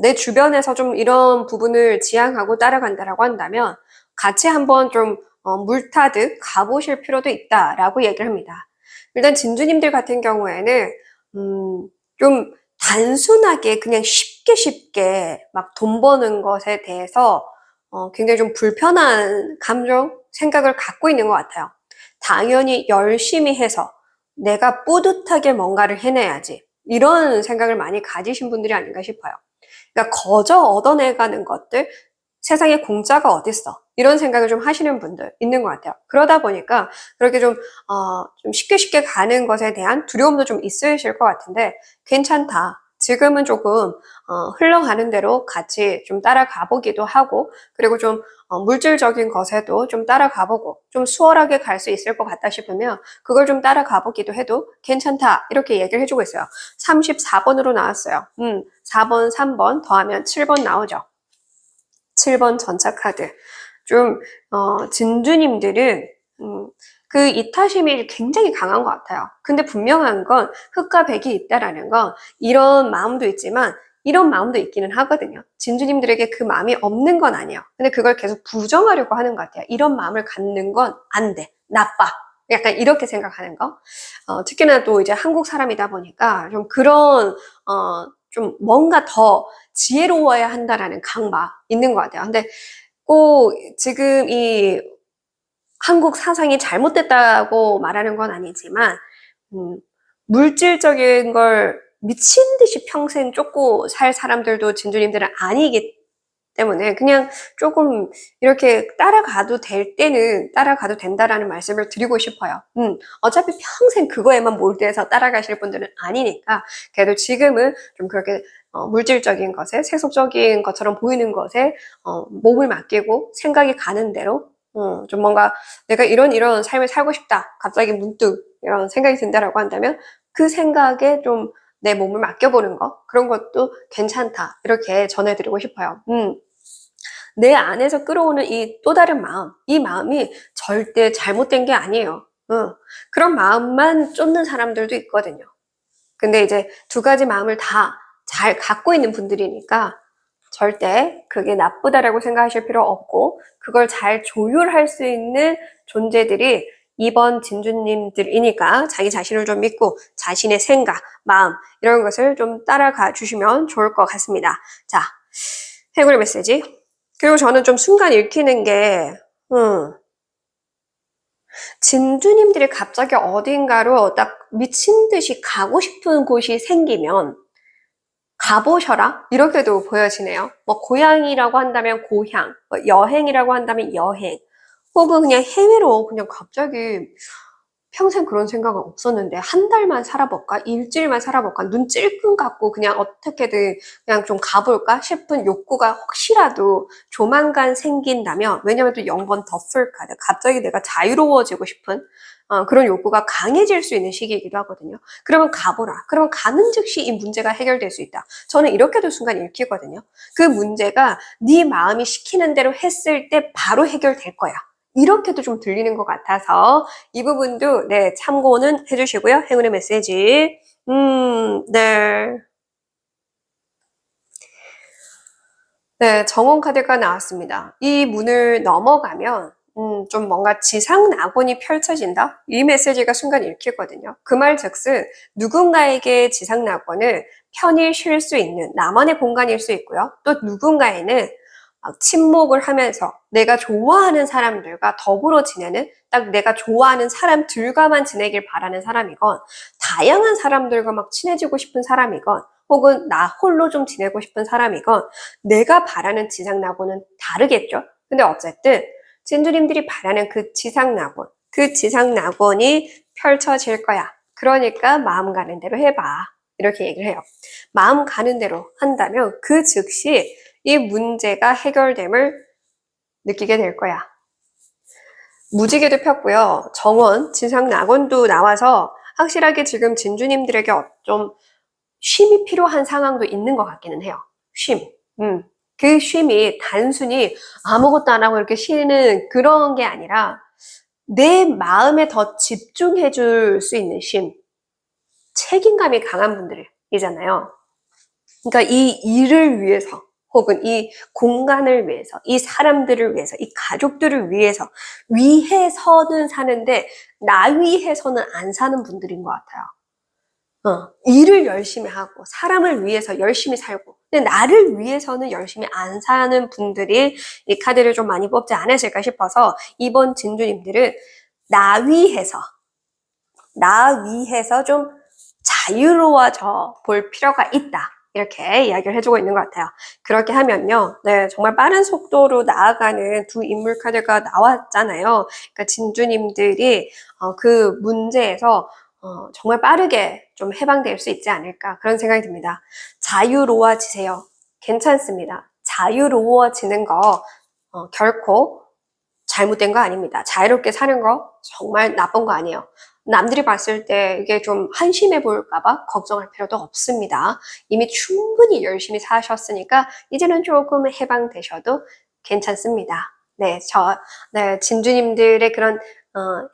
[SPEAKER 1] 내 주변에서 좀 이런 부분을 지향하고 따라간다라고 한다면 같이 한번 좀 물타듯 가보실 필요도 있다라고 얘기를 합니다. 일단 진주님들 같은 경우에는 좀 단순하게 그냥 쉽게 막 돈 버는 것에 대해서 굉장히 좀 불편한 감정, 생각을 갖고 있는 것 같아요. 당연히 열심히 해서 내가 뿌듯하게 뭔가를 해내야지. 이런 생각을 많이 가지신 분들이 아닌가 싶어요. 그러니까 거저 얻어내가는 것들, 세상에 공짜가 어딨어. 이런 생각을 좀 하시는 분들 있는 것 같아요. 그러다 보니까 그렇게 좀 쉽게 가는 것에 대한 두려움도 좀 있으실 것 같은데 괜찮다. 지금은 조금 흘러가는 대로 같이 좀 따라가 보기도 하고, 그리고 좀 물질적인 것에도 좀 따라가 보고, 좀 수월하게 갈 수 있을 것 같다 싶으면 그걸 좀 따라가 보기도 해도 괜찮다, 이렇게 얘기를 해주고 있어요. 34번으로 나왔어요. 4번, 3번 더하면 7번 나오죠. 7번 전차카드. 좀 진주님들은 그 이타심이 굉장히 강한 것 같아요. 근데 분명한 건 흑과 백이 있다라는 건 이런 마음도 있지만 이런 마음도 있기는 하거든요. 진주님들에게 그 마음이 없는 건 아니에요. 근데 그걸 계속 부정하려고 하는 것 같아요. 이런 마음을 갖는 건 안 돼. 나빠. 약간 이렇게 생각하는 거. 특히나 또 이제 한국 사람이다 보니까 좀 그런 좀 뭔가 더 지혜로워야 한다라는 강박 있는 것 같아요. 근데 꼭 지금 이 한국 사상이 잘못됐다고 말하는 건 아니지만 물질적인 걸 미친 듯이 평생 쫓고 살 사람들도 진주님들은 아니기 때문에 그냥 조금 이렇게 따라가도 될 때는 따라가도 된다라는 말씀을 드리고 싶어요. 어차피 평생 그거에만 몰두해서 따라가실 분들은 아니니까 그래도 지금은 좀 그렇게 물질적인 것에 세속적인 것처럼 보이는 것에 몸을 맡기고 생각이 가는 대로 좀 뭔가 내가 이런 삶을 살고 싶다. 갑자기 문득 이런 생각이 든다라고 한다면 그 생각에 좀 내 몸을 맡겨보는 거 그런 것도 괜찮다. 이렇게 전해드리고 싶어요. 내 안에서 끌어오는 이 또 다른 마음, 이 마음이 절대 잘못된 게 아니에요. 그런 마음만 쫓는 사람들도 있거든요. 근데 이제 두 가지 마음을 다 잘 갖고 있는 분들이니까 절대 그게 나쁘다라고 생각하실 필요 없고 그걸 잘 조율할 수 있는 존재들이 이번 진주님들이니까 자기 자신을 좀 믿고 자신의 생각, 마음 이런 것을 좀 따라가 주시면 좋을 것 같습니다. 자, 해골 메시지. 그리고 저는 좀 순간 읽히는 게 진주님들이 갑자기 어딘가로 딱 미친 듯이 가고 싶은 곳이 생기면 가보셔라? 이렇게도 보여지네요. 뭐 고향이라고 한다면 고향, 뭐 여행이라고 한다면 여행, 혹은 그냥 해외로 그냥 갑자기 평생 그런 생각은 없었는데 한 달만 살아볼까? 일주일만 살아볼까? 눈 찔끔 감고 그냥 어떻게든 그냥 좀 가볼까 싶은 욕구가 혹시라도 조만간 생긴다면 왜냐면 또 0번 더풀 카드 갑자기 내가 자유로워지고 싶은 그런 욕구가 강해질 수 있는 시기이기도 하거든요. 그러면 가보라. 그러면 가는 즉시 이 문제가 해결될 수 있다. 저는 이렇게도 순간 읽히거든요. 그 문제가 네 마음이 시키는 대로 했을 때 바로 해결될 거야. 이렇게도 좀 들리는 것 같아서 이 부분도 네 참고는 해주시고요. 행운의 메시지. 네. 네, 정원 카드가 나왔습니다. 이 문을 넘어가면 좀 뭔가 지상 낙원이 펼쳐진다? 이 메시지가 순간 읽히거든요. 그 말 즉슨 누군가에게 지상 낙원은 편히 쉴 수 있는 나만의 공간일 수 있고요. 또 누군가에는 침묵을 하면서 내가 좋아하는 사람들과 더불어 지내는 딱 내가 좋아하는 사람들과만 지내길 바라는 사람이건 다양한 사람들과 막 친해지고 싶은 사람이건 혹은 나 홀로 좀 지내고 싶은 사람이건 내가 바라는 지상낙원은 다르겠죠. 근데 어쨌든 진주님들이 바라는 그 지상낙원, 그 지상낙원이 펼쳐질 거야. 그러니까 마음 가는 대로 해봐. 이렇게 얘기를 해요. 마음 가는 대로 한다면 그 즉시 이 문제가 해결됨을 느끼게 될 거야. 무지개도 폈고요. 정원, 지상낙원도 나와서 확실하게 지금 진주님들에게 좀 쉼이 필요한 상황도 있는 것 같기는 해요. 쉼. 그 쉼이 단순히 아무것도 안 하고 이렇게 쉬는 그런 게 아니라 내 마음에 더 집중해 줄 수 있는 쉼. 책임감이 강한 분들이잖아요. 그러니까 이 일을 위해서 혹은 이 공간을 위해서, 이 사람들을 위해서, 이 가족들을 위해서는 사는데 나 위해서는 안 사는 분들인 것 같아요. 일을 열심히 하고 사람을 위해서 열심히 살고 근데 나를 위해서는 열심히 안 사는 분들이 이 카드를 좀 많이 뽑지 않으실까 싶어서 이번 진주님들은 나 위해서 좀 자유로워져 볼 필요가 있다. 이렇게 이야기를 해주고 있는 것 같아요. 그렇게 하면요. 네, 정말 빠른 속도로 나아가는 두 인물 카드가 나왔잖아요. 그러니까 진주님들이 그 문제에서 정말 빠르게 좀 해방될 수 있지 않을까 그런 생각이 듭니다. 자유로워지세요. 괜찮습니다. 자유로워지는 거 결코 잘못된 거 아닙니다. 자유롭게 사는 거 정말 나쁜 거 아니에요. 남들이 봤을 때 이게 좀 한심해 보일까봐 걱정할 필요도 없습니다. 이미 충분히 열심히 사셨으니까 이제는 조금 해방되셔도 괜찮습니다. 네, 진주님들의 그런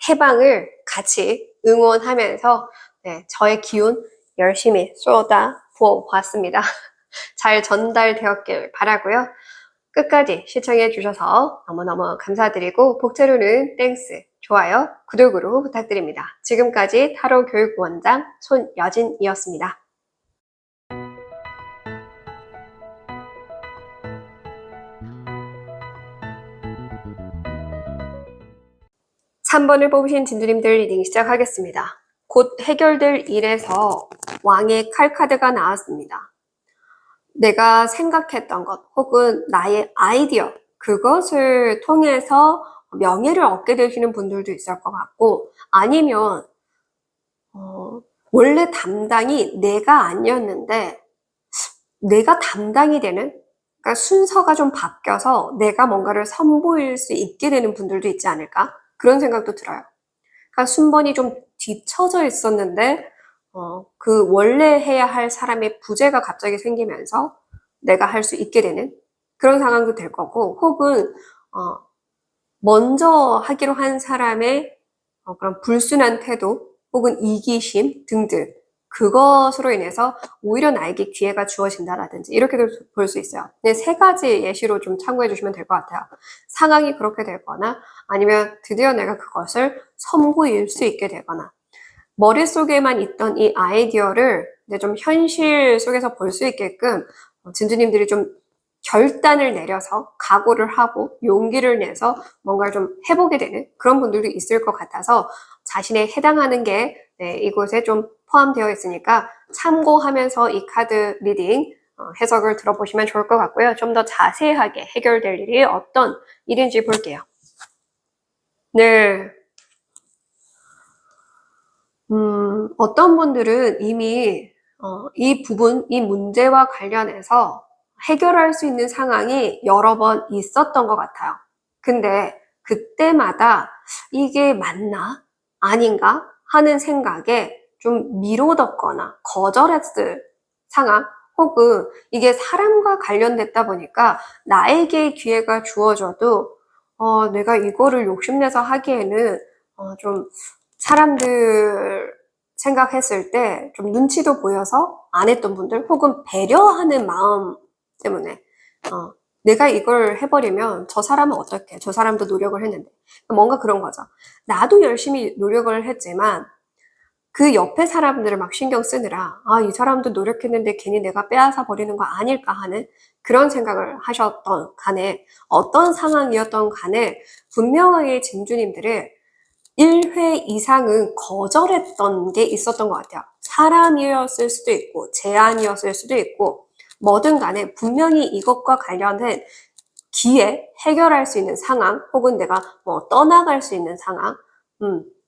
[SPEAKER 1] 해방을 같이 응원하면서 네, 저의 기운 열심히 쏟아 부어 봤습니다. 잘 전달되었길 바라고요. 끝까지 시청해 주셔서 너무너무 감사드리고 복채로는 땡스, 좋아요, 구독으로 부탁드립니다. 지금까지 타로 교육원장 손여진이었습니다. 3번을 뽑으신 진주님들 리딩 시작하겠습니다. 곧 해결될 일에서 왕의 칼카드가 나왔습니다. 내가 생각했던 것 혹은 나의 아이디어 그것을 통해서 명예를 얻게 되시는 분들도 있을 것 같고 아니면 원래 담당이 내가 아니었는데 내가 담당이 되는 그러니까 순서가 좀 바뀌어서 내가 뭔가를 선보일 수 있게 되는 분들도 있지 않을까 그런 생각도 들어요. 그러니까 순번이 좀 뒤쳐져 있었는데 그 원래 해야 할 사람의 부재가 갑자기 생기면서 내가 할 수 있게 되는 그런 상황도 될 거고 혹은 먼저 하기로 한 사람의 그런 불순한 태도 혹은 이기심 등등 그것으로 인해서 오히려 나에게 기회가 주어진다라든지 이렇게도 볼 수 있어요. 네, 세 가지 예시로 좀 참고해 주시면 될 것 같아요. 상황이 그렇게 되거나 아니면 드디어 내가 그것을 선보일 수 있게 되거나 머릿속에만 있던 이 아이디어를 좀 현실 속에서 볼 수 있게끔 진주님들이 좀 결단을 내려서 각오를 하고 용기를 내서 뭔가를 좀 해보게 되는 그런 분들도 있을 것 같아서 자신에 해당하는 게 이곳에 좀 포함되어 있으니까 참고하면서 이 카드 리딩 해석을 들어보시면 좋을 것 같고요. 좀 더 자세하게 해결될 일이 어떤 일인지 볼게요. 네. 어떤 분들은 이미 이 부분, 이 문제와 관련해서 해결할 수 있는 상황이 여러 번 있었던 것 같아요. 근데 그때마다 이게 맞나? 아닌가? 하는 생각에 좀 미뤄뒀거나 거절했을 상황 혹은 이게 사람과 관련됐다 보니까 나에게 기회가 주어져도 내가 이거를 욕심내서 하기에는 좀 사람들 생각했을 때 좀 눈치도 보여서 안 했던 분들 혹은 배려하는 마음 때문에 내가 이걸 해버리면 저 사람은 어떻게 저 사람도 노력을 했는데 뭔가 그런 거죠. 나도 열심히 노력을 했지만 그 옆에 사람들을 막 신경 쓰느라 이 사람도 노력했는데 괜히 내가 빼앗아 버리는 거 아닐까 하는 그런 생각을 하셨던 간에 어떤 상황이었던 간에 분명하게 진주님들을 1회 이상은 거절했던 게 있었던 것 같아요. 사람이었을 수도 있고 제안이었을 수도 있고 뭐든 간에 분명히 이것과 관련된 기회, 해결할 수 있는 상황 혹은 내가 뭐 떠나갈 수 있는 상황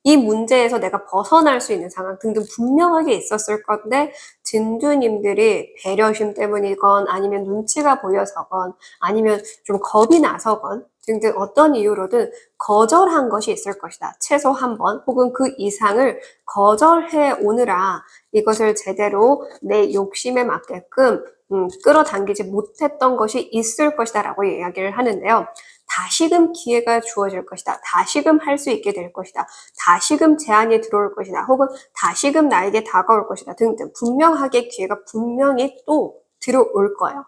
[SPEAKER 1] 이 문제에서 내가 벗어날 수 있는 상황 등등 분명하게 있었을 건데 진주님들이 배려심 때문이건 아니면 눈치가 보여서건 아니면 좀 겁이 나서건 등등 어떤 이유로든 거절한 것이 있을 것이다. 최소 한 번 혹은 그 이상을 거절해 오느라 이것을 제대로 내 욕심에 맞게끔 끌어당기지 못했던 것이 있을 것이다 라고 이야기를 하는데요. 다시금 기회가 주어질 것이다. 다시금 할 수 있게 될 것이다. 다시금 제안이 들어올 것이다. 혹은 다시금 나에게 다가올 것이다. 등등 분명하게 기회가 분명히 또 들어올 거예요.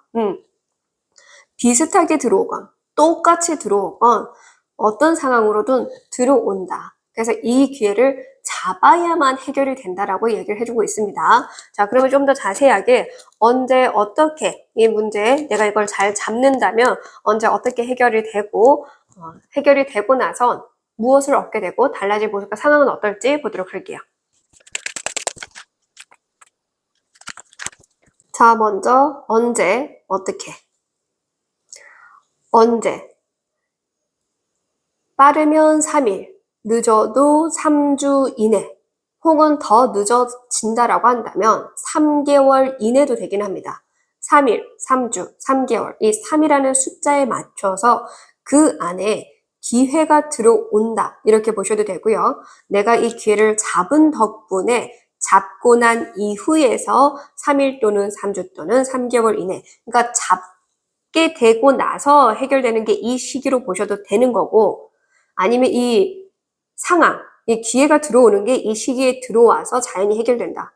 [SPEAKER 1] 비슷하게 들어오건 똑같이 들어오건 어떤 상황으로든 들어온다. 그래서 이 기회를 잡아야만 해결이 된다라고 얘기를 해주고 있습니다. 자, 그러면 좀 더 자세하게 언제 어떻게 이 문제에 내가 이걸 잘 잡는다면 언제 어떻게 해결이 되고 해결이 되고 나선 무엇을 얻게 되고 달라질 모습과 상황은 어떨지 보도록 할게요. 자, 먼저 언제 어떻게 언제 빠르면 3일, 늦어도 3주 이내 혹은 더 늦어진다라고 한다면 3개월 이내도 되긴 합니다. 3일, 3주, 3개월 이 3이라는 숫자에 맞춰서 그 안에 기회가 들어온다 이렇게 보셔도 되고요. 내가 이 기회를 잡은 덕분에 잡고 난 이후에서 3일 또는 3주 또는 3개월 이내 그러니까 잡게 되고 나서 해결되는 게 이 시기로 보셔도 되는 거고 아니면 이 상황, 이 기회가 들어오는 게 이 시기에 들어와서 자연히 해결된다.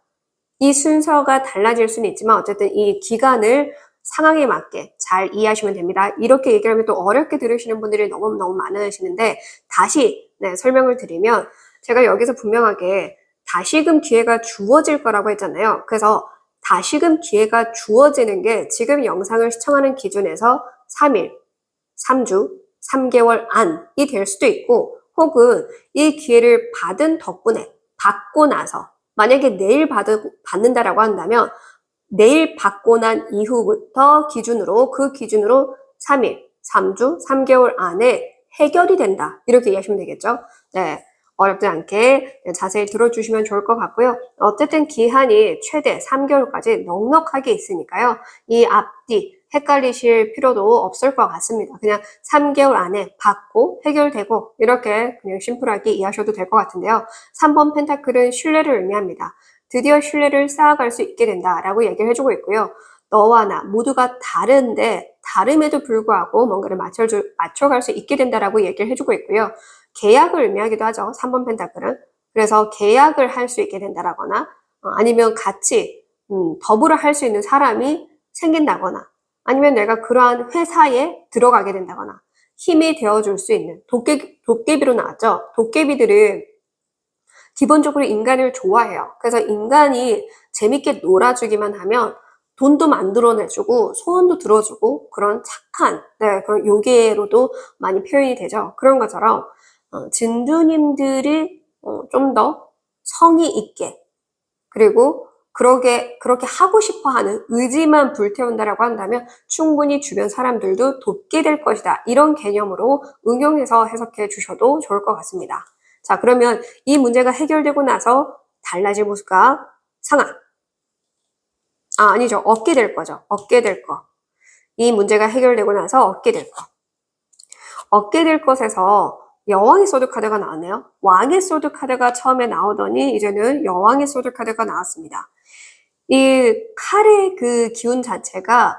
[SPEAKER 1] 이 순서가 달라질 수는 있지만 어쨌든 이 기간을 상황에 맞게 잘 이해하시면 됩니다. 이렇게 얘기하면 또 어렵게 들으시는 분들이 너무 많으시는데 다시 설명을 드리면 제가 여기서 분명하게 다시금 기회가 주어질 거라고 했잖아요. 그래서 다시금 기회가 주어지는 게 지금 영상을 시청하는 기준에서 3일, 3주, 3개월 안이 될 수도 있고 혹은 이 기회를 받은 덕분에 받고 나서 만약에 내일 받는다라고 한다면 내일 받고 난 이후부터 기준으로 그 기준으로 3일, 3주, 3개월 안에 해결이 된다. 이렇게 이해하시면 되겠죠? 네. 어렵지 않게 자세히 들어주시면 좋을 것 같고요. 어쨌든 기한이 최대 3개월까지 넉넉하게 있으니까요. 이 앞뒤 헷갈리실 필요도 없을 것 같습니다. 그냥 3개월 안에 받고 해결되고 이렇게 그냥 심플하게 이해하셔도 될 것 같은데요. 3번 펜타클은 신뢰를 의미합니다. 드디어 신뢰를 쌓아갈 수 있게 된다라고 얘기를 해주고 있고요. 너와 나 모두가 다른데 다름에도 불구하고 뭔가를 맞춰갈 수 있게 된다라고 얘기를 해주고 있고요. 계약을 의미하기도 하죠. 3번 펜타클은. 그래서 계약을 할 수 있게 된다라거나 아니면 같이 더불어 할 수 있는 사람이 생긴다거나 아니면 내가 그러한 회사에 들어가게 된다거나 힘이 되어줄 수 있는 도깨비로 나왔죠. 도깨비들은 기본적으로 인간을 좋아해요. 그래서 인간이 재밌게 놀아주기만 하면 돈도 만들어내주고 소원도 들어주고 그런 착한 그런 요괴로도 많이 표현이 되죠. 그런 것처럼 진두님들이 좀 더 성의 있게 그리고 그렇게 하고 싶어하는 의지만 불태운다라고 한다면 충분히 주변 사람들도 돕게 될 것이다. 이런 개념으로 응용해서 해석해 주셔도 좋을 것 같습니다. 자, 그러면 이 문제가 해결되고 나서 달라질 모습과 상황. 아니죠. 얻게 될 거죠. 얻게 될 거. 이 문제가 해결되고 나서 얻게 될 거. 얻게 될 것에서 여왕의 소드 카드가 나왔네요. 왕의 소드 카드가 처음에 나오더니 이제는 여왕의 소드 카드가 나왔습니다. 이 칼의 그 기운 자체가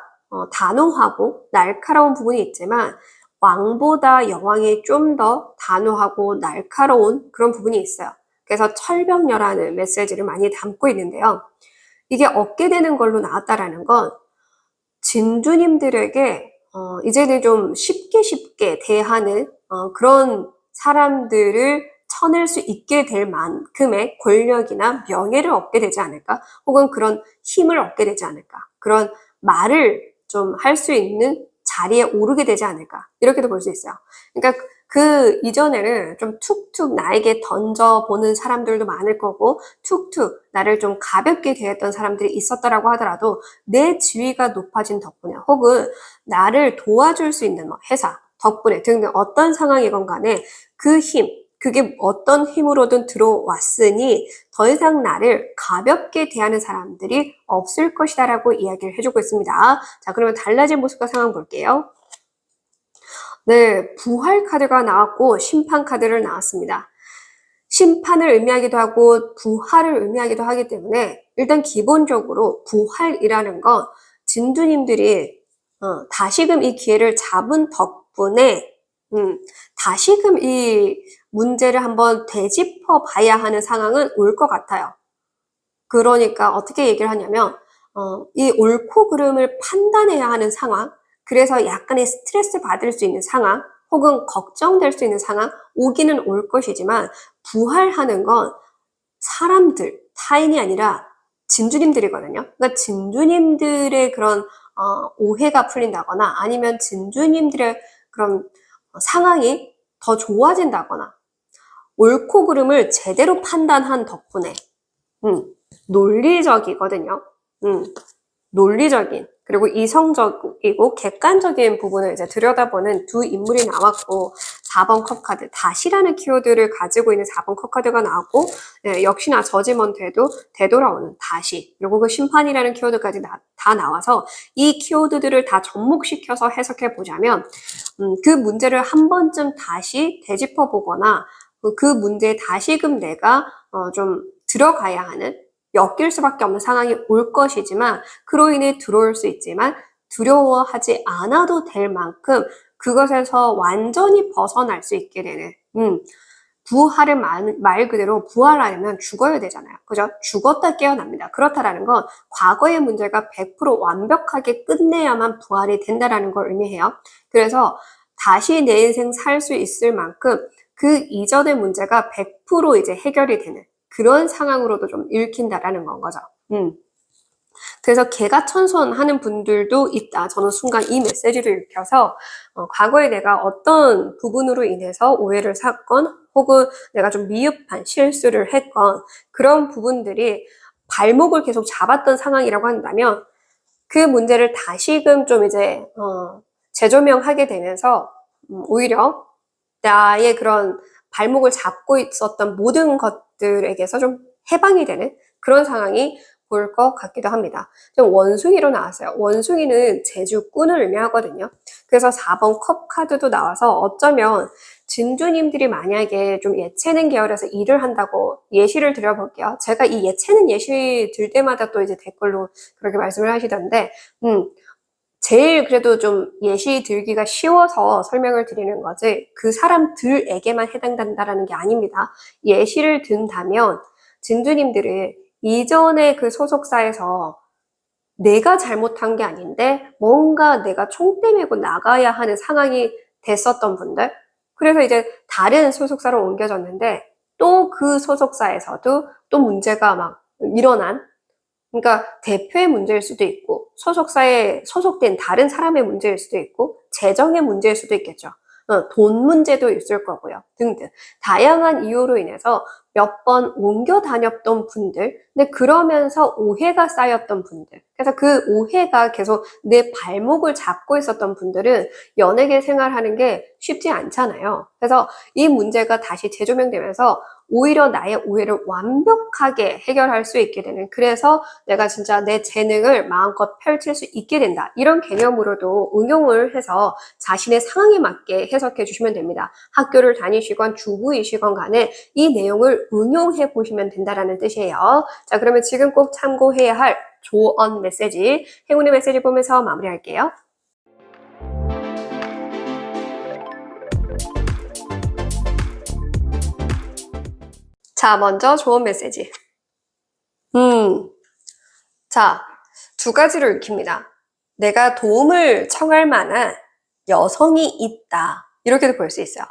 [SPEAKER 1] 단호하고 날카로운 부분이 있지만 왕보다 여왕이 좀 더 단호하고 날카로운 그런 부분이 있어요. 그래서 철벽녀라는 메시지를 많이 담고 있는데요. 이게 얻게 되는 걸로 나왔다라는 건 진주님들에게 이제는 좀 쉽게 대하는 그런 사람들을 쳐낼 수 있게 될 만큼의 권력이나 명예를 얻게 되지 않을까? 혹은 그런 힘을 얻게 되지 않을까? 그런 말을 좀 할 수 있는 자리에 오르게 되지 않을까? 이렇게도 볼 수 있어요. 그러니까 그 이전에는 좀 툭툭 나에게 던져보는 사람들도 많을 거고 툭툭 나를 좀 가볍게 대했던 사람들이 있었다라고 하더라도 내 지위가 높아진 덕분에 혹은 나를 도와줄 수 있는 회사 덕분에 등등 어떤 상황이건 간에 그 힘, 그게 어떤 힘으로든 들어왔으니 더 이상 나를 가볍게 대하는 사람들이 없을 것이다 라고 이야기를 해주고 있습니다. 자, 그러면 달라진 모습과 상황 볼게요. 네, 부활 카드가 나왔고 심판 카드를 나왔습니다. 심판을 의미하기도 하고 부활을 의미하기도 하기 때문에 일단 기본적으로 부활이라는 건 진두님들이 다시금 이 기회를 잡은 덕분에 다시금 이 문제를 한번 되짚어 봐야 하는 상황은 올 것 같아요. 그러니까 어떻게 얘기를 하냐면 이 옳고 그름을 판단해야 하는 상황, 그래서 약간의 스트레스 받을 수 있는 상황, 혹은 걱정될 수 있는 상황 오기는 올 것이지만 부활하는 건 사람들, 타인이 아니라 진주님들이거든요. 그러니까 진주님들의 그런 오해가 풀린다거나 아니면 진주님들의 그런 상황이 더 좋아진다거나 옳고 그름을 제대로 판단한 덕분에 논리적이거든요. 논리적인 그리고 이성적이고 객관적인 부분을 이제 들여다보는 두 인물이 나왔고 4번 컵 카드, 다시라는 키워드를 가지고 있는 4번 컵 카드가 나왔고, 역시나 저지먼트에도 되돌아오는 다시, 그리고 그 심판이라는 키워드까지 다 나와서 이 키워드들을 다 접목시켜서 해석해 보자면, 그 문제를 한 번쯤 다시 되짚어 보거나, 그 문제에 다시금 내가 좀 들어가야 하는, 엮일 수밖에 없는 상황이 올 것이지만, 그로 인해 들어올 수 있지만, 두려워하지 않아도 될 만큼 그것에서 완전히 벗어날 수 있게 되는, 부활을 말 그대로 부활하려면 죽어야 되잖아요. 그죠? 죽었다 깨어납니다. 그렇다라는 건 과거의 문제가 100% 완벽하게 끝내야만 부활이 된다라는 걸 의미해요. 그래서 다시 내 인생 살 수 있을 만큼 그 이전의 문제가 100% 이제 해결이 되는 그런 상황으로도 좀 읽힌다라는 건 거죠. 그래서 개가천선하는 분들도 있다. 저는 순간 이 메시지를 읽혀서 과거에 내가 어떤 부분으로 인해서 오해를 샀건 혹은 내가 좀 미흡한 실수를 했건 그런 부분들이 발목을 계속 잡았던 상황이라고 한다면 그 문제를 다시금 좀 이제 재조명하게 되면서 오히려 나의 그런 발목을 잡고 있었던 모든 것들에게서 좀 해방이 되는 그런 상황이 볼 것 같기도 합니다. 좀 원숭이로 나왔어요. 원숭이는 제주꾼을 의미하거든요. 그래서 4번 컵 카드도 나와서 어쩌면 진주님들이 만약에 좀 예체능 계열에서 일을 한다고 예시를 드려볼게요. 제가 이 예체능 예시 들 때마다 또 이제 댓글로 그렇게 말씀을 하시던데, 제일 그래도 좀 예시 들기가 쉬워서 설명을 드리는 거지 그 사람들에게만 해당된다라는 게 아닙니다. 예시를 든다면 진주님들은 이전에 그 소속사에서 내가 잘못한 게 아닌데 뭔가 내가 총대 메고 나가야 하는 상황이 됐었던 분들 그래서 이제 다른 소속사로 옮겨졌는데 또 그 소속사에서도 또 문제가 막 일어난 그러니까 대표의 문제일 수도 있고 소속사에 소속된 다른 사람의 문제일 수도 있고 재정의 문제일 수도 있겠죠. 돈 문제도 있을 거고요. 등등. 다양한 이유로 인해서 몇 번 옮겨 다녔던 분들, 근데 그러면서 오해가 쌓였던 분들. 그래서 그 오해가 계속 내 발목을 잡고 있었던 분들은 연예계 생활하는 게 쉽지 않잖아요. 그래서 이 문제가 다시 재조명되면서 오히려 나의 오해를 완벽하게 해결할 수 있게 되는 그래서 내가 진짜 내 재능을 마음껏 펼칠 수 있게 된다. 이런 개념으로도 응용을 해서 자신의 상황에 맞게 해석해 주시면 됩니다. 학교를 다니시건 주부이시건 간에 이 내용을 응용해 보시면 된다라는 뜻이에요. 자, 그러면 지금 꼭 참고해야 할 조언 메시지, 행운의 메시지 보면서 마무리할게요. 자, 먼저 조언 메시지. 자, 두 가지로 읽힙니다. 내가 도움을 청할 만한 여성이 있다. 이렇게도 볼 수 있어요.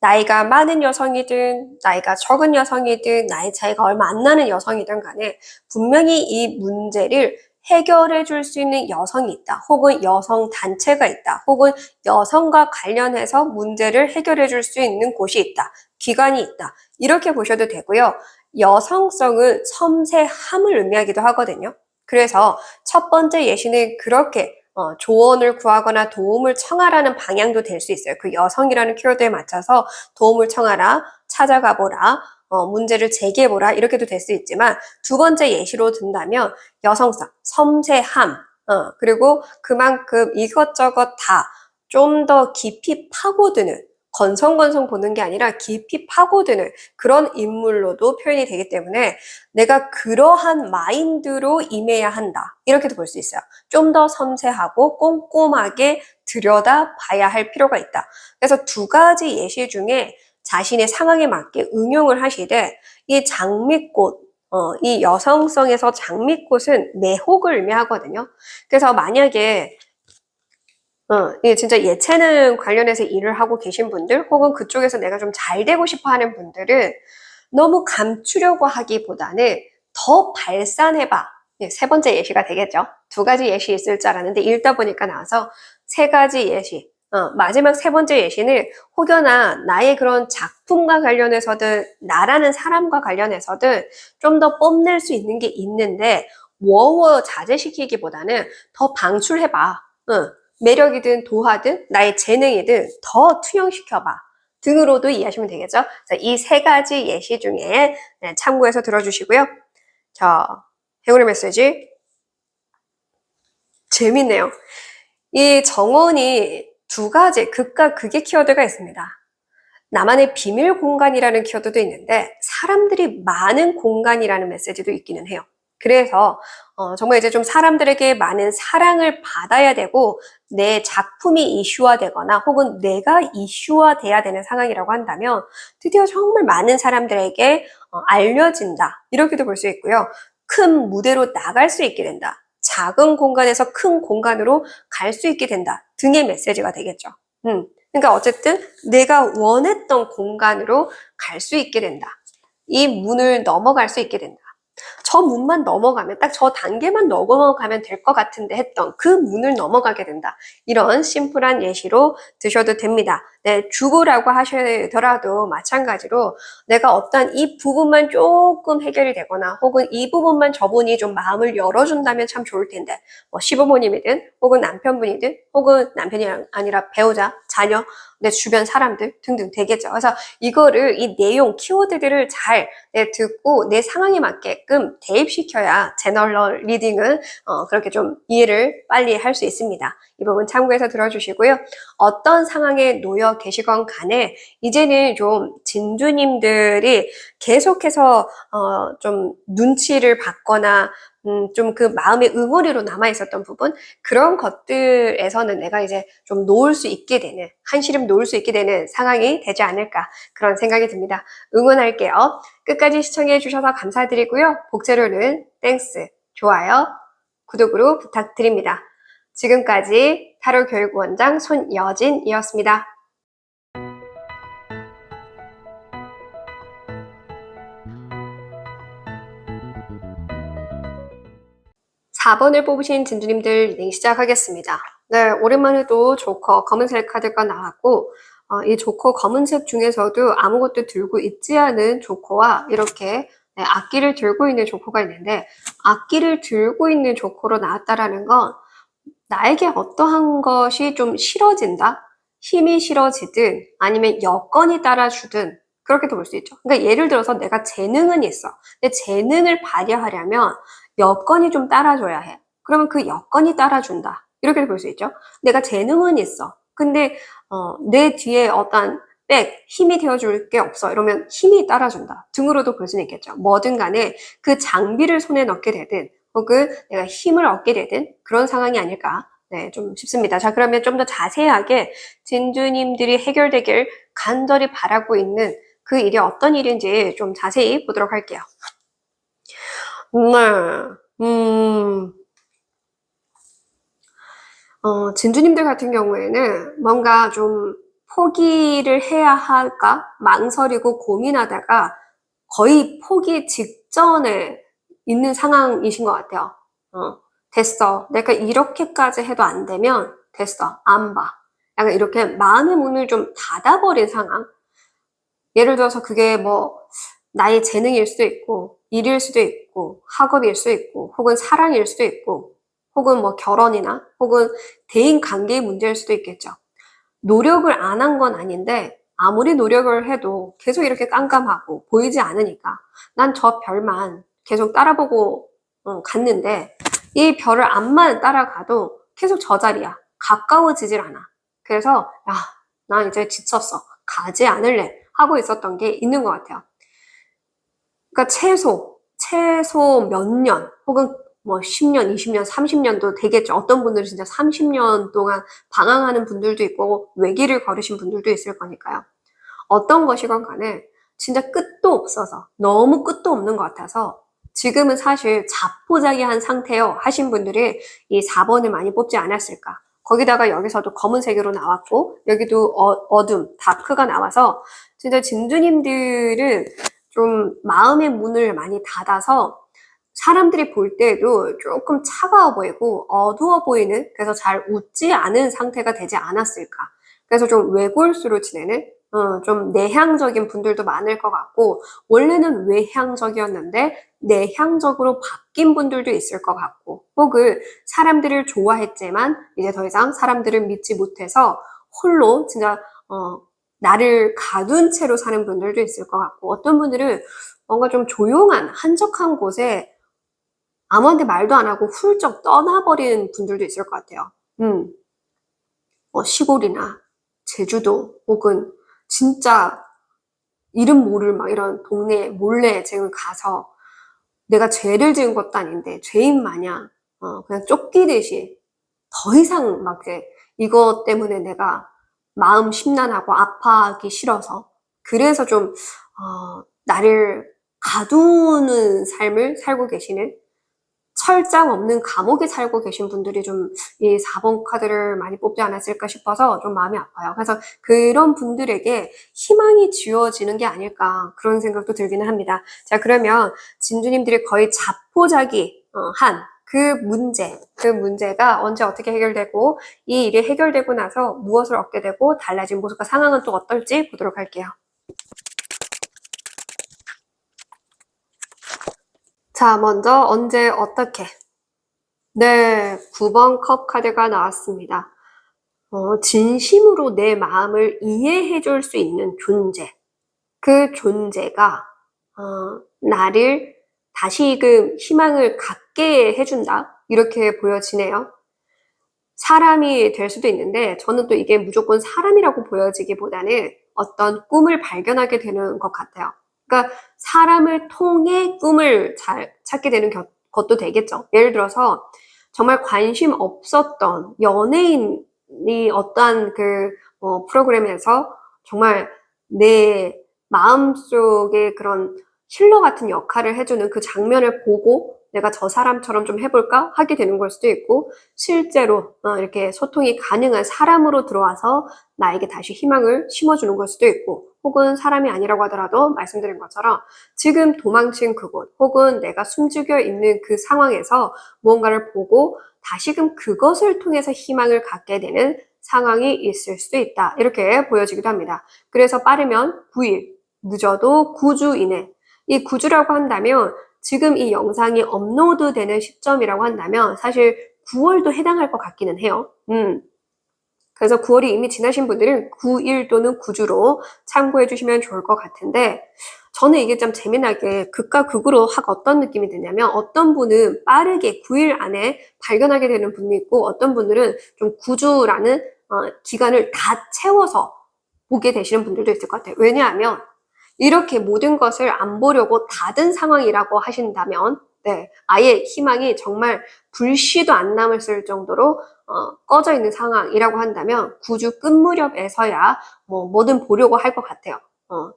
[SPEAKER 1] 나이가 많은 여성이든 나이가 적은 여성이든 나이 차이가 얼마 안 나는 여성이든 간에 분명히 이 문제를 해결해 줄 수 있는 여성이 있다. 혹은 여성 단체가 있다. 혹은 여성과 관련해서 문제를 해결해 줄 수 있는 곳이 있다. 기관이 있다. 이렇게 보셔도 되고요. 여성성은 섬세함을 의미하기도 하거든요. 그래서 첫 번째 예시는 그렇게 조언을 구하거나 도움을 청하라는 방향도 될 수 있어요. 그 여성이라는 키워드에 맞춰서 도움을 청하라, 찾아가 보라, 문제를 제기해보라 이렇게도 될 수 있지만 두 번째 예시로 든다면 여성성, 섬세함, 그리고 그만큼 이것저것 다 좀 더 깊이 파고드는 건성건성 보는 게 아니라 깊이 파고드는 그런 인물로도 표현이 되기 때문에 내가 그러한 마인드로 임해야 한다. 이렇게도 볼 수 있어요. 좀 더 섬세하고 꼼꼼하게 들여다 봐야 할 필요가 있다. 그래서 두 가지 예시 중에 자신의 상황에 맞게 응용을 하시되 이 장미꽃, 이 여성성에서 장미꽃은 내혹을 의미하거든요. 그래서 만약에 이게 진짜 예체능 관련해서 일을 하고 계신 분들 혹은 그쪽에서 내가 좀 잘 되고 싶어 하는 분들은 너무 감추려고 하기보다는 더 발산해봐. 세 번째 예시가 되겠죠. 두 가지 예시 있을 줄 알았는데 읽다 보니까 나와서 세 가지 예시. 마지막 세 번째 예시는 혹여나 나의 그런 작품과 관련해서든 나라는 사람과 관련해서든 좀 더 뽐낼 수 있는 게 있는데 워워 자제시키기보다는 더 방출해봐. 매력이든 도화든 나의 재능이든 더 투영시켜봐 등으로도 이해하시면 되겠죠. 이 세 가지 예시 중에 참고해서 들어주시고요. 자, 행운의 메시지 재밌네요. 이 정원이 두 가지 극과 극의 키워드가 있습니다. 나만의 비밀 공간이라는 키워드도 있는데 사람들이 많은 공간이라는 메시지도 있기는 해요. 그래서 정말 이제 좀 사람들에게 많은 사랑을 받아야 되고 내 작품이 이슈화되거나 혹은 내가 이슈화돼야 되는 상황이라고 한다면 드디어 정말 많은 사람들에게 알려진다 이렇게도 볼 수 있고요. 큰 무대로 나갈 수 있게 된다. 작은 공간에서 큰 공간으로 갈 수 있게 된다 등의 메시지가 되겠죠. 그러니까 어쨌든 내가 원했던 공간으로 갈 수 있게 된다. 이 문을 넘어갈 수 있게 된다. 저 문만 넘어가면 딱 저 단계만 넘어가면 될 것 같은데 했던 그 문을 넘어가게 된다. 이런 심플한 예시로 드셔도 됩니다. 네, 주부라고 하시더라도 마찬가지로 내가 어떤 이 부분만 조금 해결이 되거나 혹은 이 부분만 저분이 좀 마음을 열어준다면 참 좋을 텐데 뭐 시부모님이든 혹은 남편분이든 혹은 남편이 아니라 배우자, 자녀, 내 주변 사람들 등등 되겠죠. 그래서 이거를 이 내용, 키워드들을 잘 듣고 내 상황에 맞게끔 대입시켜야 제너럴 리딩은 그렇게 좀 이해를 빨리 할 수 있습니다. 이 부분 참고해서 들어주시고요. 어떤 상황에 놓여 계시건 간에 이제는 좀 진주님들이 계속해서 좀 눈치를 받거나 좀 그 마음의 응어리로 남아있었던 부분 그런 것들에서는 내가 이제 좀 놓을 수 있게 되는 한시름 놓을 수 있게 되는 상황이 되지 않을까 그런 생각이 듭니다. 응원할게요. 끝까지 시청해 주셔서 감사드리고요. 복제로는 땡스, 좋아요, 구독으로 부탁드립니다. 지금까지 타로 교육원장 손여진이었습니다. 4번을 뽑으신 진주님들 리딩 시작하겠습니다. 네, 오랜만에 또 조커 검은색 카드가 나왔고 이 조커 검은색 중에서도 아무것도 들고 있지 않은 조커와 이렇게 악기를 들고 있는 조커가 있는데 악기를 들고 있는 조커로 나왔다라는 건 나에게 어떠한 것이 좀 싫어진다? 힘이 싫어지든 아니면 여건이 따라주든 그렇게도 볼 수 있죠. 그러니까 예를 들어서 내가 재능은 있어. 근데 재능을 발휘하려면 여건이 좀 따라줘야 해. 그러면 그 여건이 따라준다. 이렇게 볼 수 있죠. 내가 재능은 있어. 근데 내 뒤에 어떤 백, 힘이 되어줄 게 없어. 이러면 힘이 따라준다. 등으로도 볼 수는 있겠죠. 뭐든 간에 그 장비를 손에 넣게 되든 혹은 내가 힘을 얻게 되든 그런 상황이 아닐까 좀 싶습니다. 자, 그러면 좀 더 자세하게 진주님들이 해결되길 간절히 바라고 있는 그 일이 어떤 일인지 좀 자세히 보도록 할게요. 진주님들 같은 경우에는 뭔가 좀 포기를 해야 할까 망설이고 고민하다가 거의 포기 직전에 있는 상황이신 것 같아요. 됐어. 내가 이렇게까지 해도 안 되면 됐어. 안 봐. 약간 이렇게 마음의 문을 좀 닫아버린 상황. 예를 들어서 그게 뭐 나의 재능일 수도 있고 일일 수도 있고 학업일 수도 있고 혹은 사랑일 수도 있고 혹은 뭐 결혼이나 혹은 대인 관계의 문제일 수도 있겠죠. 노력을 안 한 건 아닌데 아무리 노력을 해도 계속 이렇게 깜깜하고 보이지 않으니까 난 저 별만 계속 따라보고 갔는데 이 별을 앞만 따라가도 계속 저 자리야. 가까워지질 않아. 그래서 야, 나 이제 지쳤어. 가지 않을래. 하고 있었던 게 있는 것 같아요. 그러니까 최소 몇 년, 혹은 뭐 10년, 20년, 30년도 되겠죠. 어떤 분들은 진짜 30년 동안 방황하는 분들도 있고 외길을 걸으신 분들도 있을 거니까요. 어떤 것이건 간에 진짜 끝도 없어서 너무 끝도 없는 것 같아서 지금은 사실 자포자기한 상태요 하신 분들이 이 4번을 많이 뽑지 않았을까. 거기다가 여기서도 검은색으로 나왔고 여기도 어둠, 다크가 나와서 진짜 진주님들은 좀 마음의 문을 많이 닫아서 사람들이 볼 때도 조금 차가워 보이고 어두워 보이는 그래서 잘 웃지 않은 상태가 되지 않았을까. 그래서 좀 외골수로 지내는 좀 내향적인 분들도 많을 것 같고, 원래는 외향적이었는데 내향적으로 바뀐 분들도 있을 것 같고, 혹은 사람들을 좋아했지만 이제 더 이상 사람들을 믿지 못해서 홀로 진짜 나를 가둔 채로 사는 분들도 있을 것 같고, 어떤 분들은 뭔가 좀 조용한 한적한 곳에 아무한테 말도 안 하고 훌쩍 떠나버린 분들도 있을 것 같아요. 시골이나 제주도 혹은 진짜 이름 모를 막 이런 동네에 몰래 지금 가서 내가 죄를 지은 것도 아닌데 죄인 마냥 그냥 쫓기듯이 더 이상 막 이것 때문에 내가 마음 심란하고 아파하기 싫어서 그래서 좀 나를 가두는 삶을 살고 계시는 철장 없는 감옥에 살고 계신 분들이 좀 이 4번 카드를 많이 뽑지 않았을까 싶어서 좀 마음이 아파요. 그래서 그런 분들에게 희망이 지워지는 게 아닐까 그런 생각도 들기는 합니다. 자, 그러면 진주님들이 거의 자포자기 한 그 문제가 언제 어떻게 해결되고 이 일이 해결되고 나서 무엇을 얻게 되고 달라진 모습과 상황은 또 어떨지 보도록 할게요. 자, 먼저 언제 어떻게 네, 9번 컵 카드가 나왔습니다. 진심으로 내 마음을 이해해 줄 수 있는 존재. 그 존재가, 나를 다시금 희망을 갖게 해준다. 이렇게 보여지네요. 사람이 될 수도 있는데, 저는 또 이게 무조건 사람이라고 보여지기보다는 어떤 꿈을 발견하게 되는 것 같아요. 그러니까 사람을 통해 꿈을 찾게 되는 것도 되겠죠. 예를 들어서, 정말 관심 없었던 연예인이 어떠한 프로그램에서 정말 내 마음속에 그런 힐러 같은 역할을 해주는 그 장면을 보고 내가 저 사람처럼 좀 해볼까 하게 되는 걸 수도 있고, 실제로 이렇게 소통이 가능한 사람으로 들어와서 나에게 다시 희망을 심어주는 걸 수도 있고, 혹은 사람이 아니라고 하더라도 말씀드린 것처럼 지금 도망친 그곳 혹은 내가 숨죽여 있는 그 상황에서 무언가를 보고 다시금 그것을 통해서 희망을 갖게 되는 상황이 있을 수도 있다. 이렇게 보여지기도 합니다. 그래서 빠르면 9일, 늦어도 9주 이내. 이 9주라고 한다면 지금 이 영상이 업로드 되는 시점이라고 한다면 사실 9월도 해당할 것 같기는 해요. 그래서 9월이 이미 지나신 분들은 9일 또는 9주로 참고해 주시면 좋을 것 같은데, 저는 이게 좀 재미나게 극과 극으로 어떤 느낌이 드냐면, 어떤 분은 빠르게 9일 안에 발견하게 되는 분이 있고, 어떤 분들은 좀 9주라는 기간을 다 채워서 보게 되시는 분들도 있을 것 같아요. 왜냐하면 이렇게 모든 것을 안 보려고 닫은 상황이라고 하신다면, 네, 아예 희망이 정말 불씨도 안 남았을 정도로 꺼져 있는 상황이라고 한다면 9주 끝 무렵에서야 뭐든 보려고 할 것 같아요.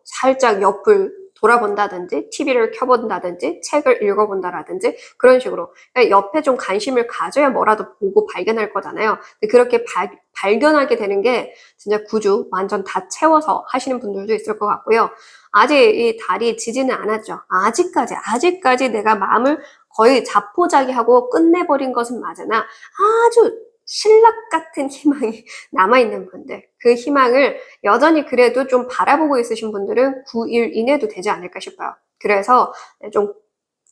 [SPEAKER 1] 살짝 옆을 돌아본다든지 TV를 켜본다든지 책을 읽어본다라든지 그런 식으로 그러니까 옆에 좀 관심을 가져야 뭐라도 보고 발견할 거잖아요. 근데 그렇게 발견하게 되는 게 진짜 9주 완전 다 채워서 하시는 분들도 있을 것 같고요. 아직 이 달이 지지는 않았죠. 아직까지 내가 마음을 거의 자포자기하고 끝내버린 것은 맞으나 아주 신락 같은 희망이 남아있는 분들, 그 희망을 여전히 그래도 좀 바라보고 있으신 분들은 9일 이내도 되지 않을까 싶어요. 그래서 좀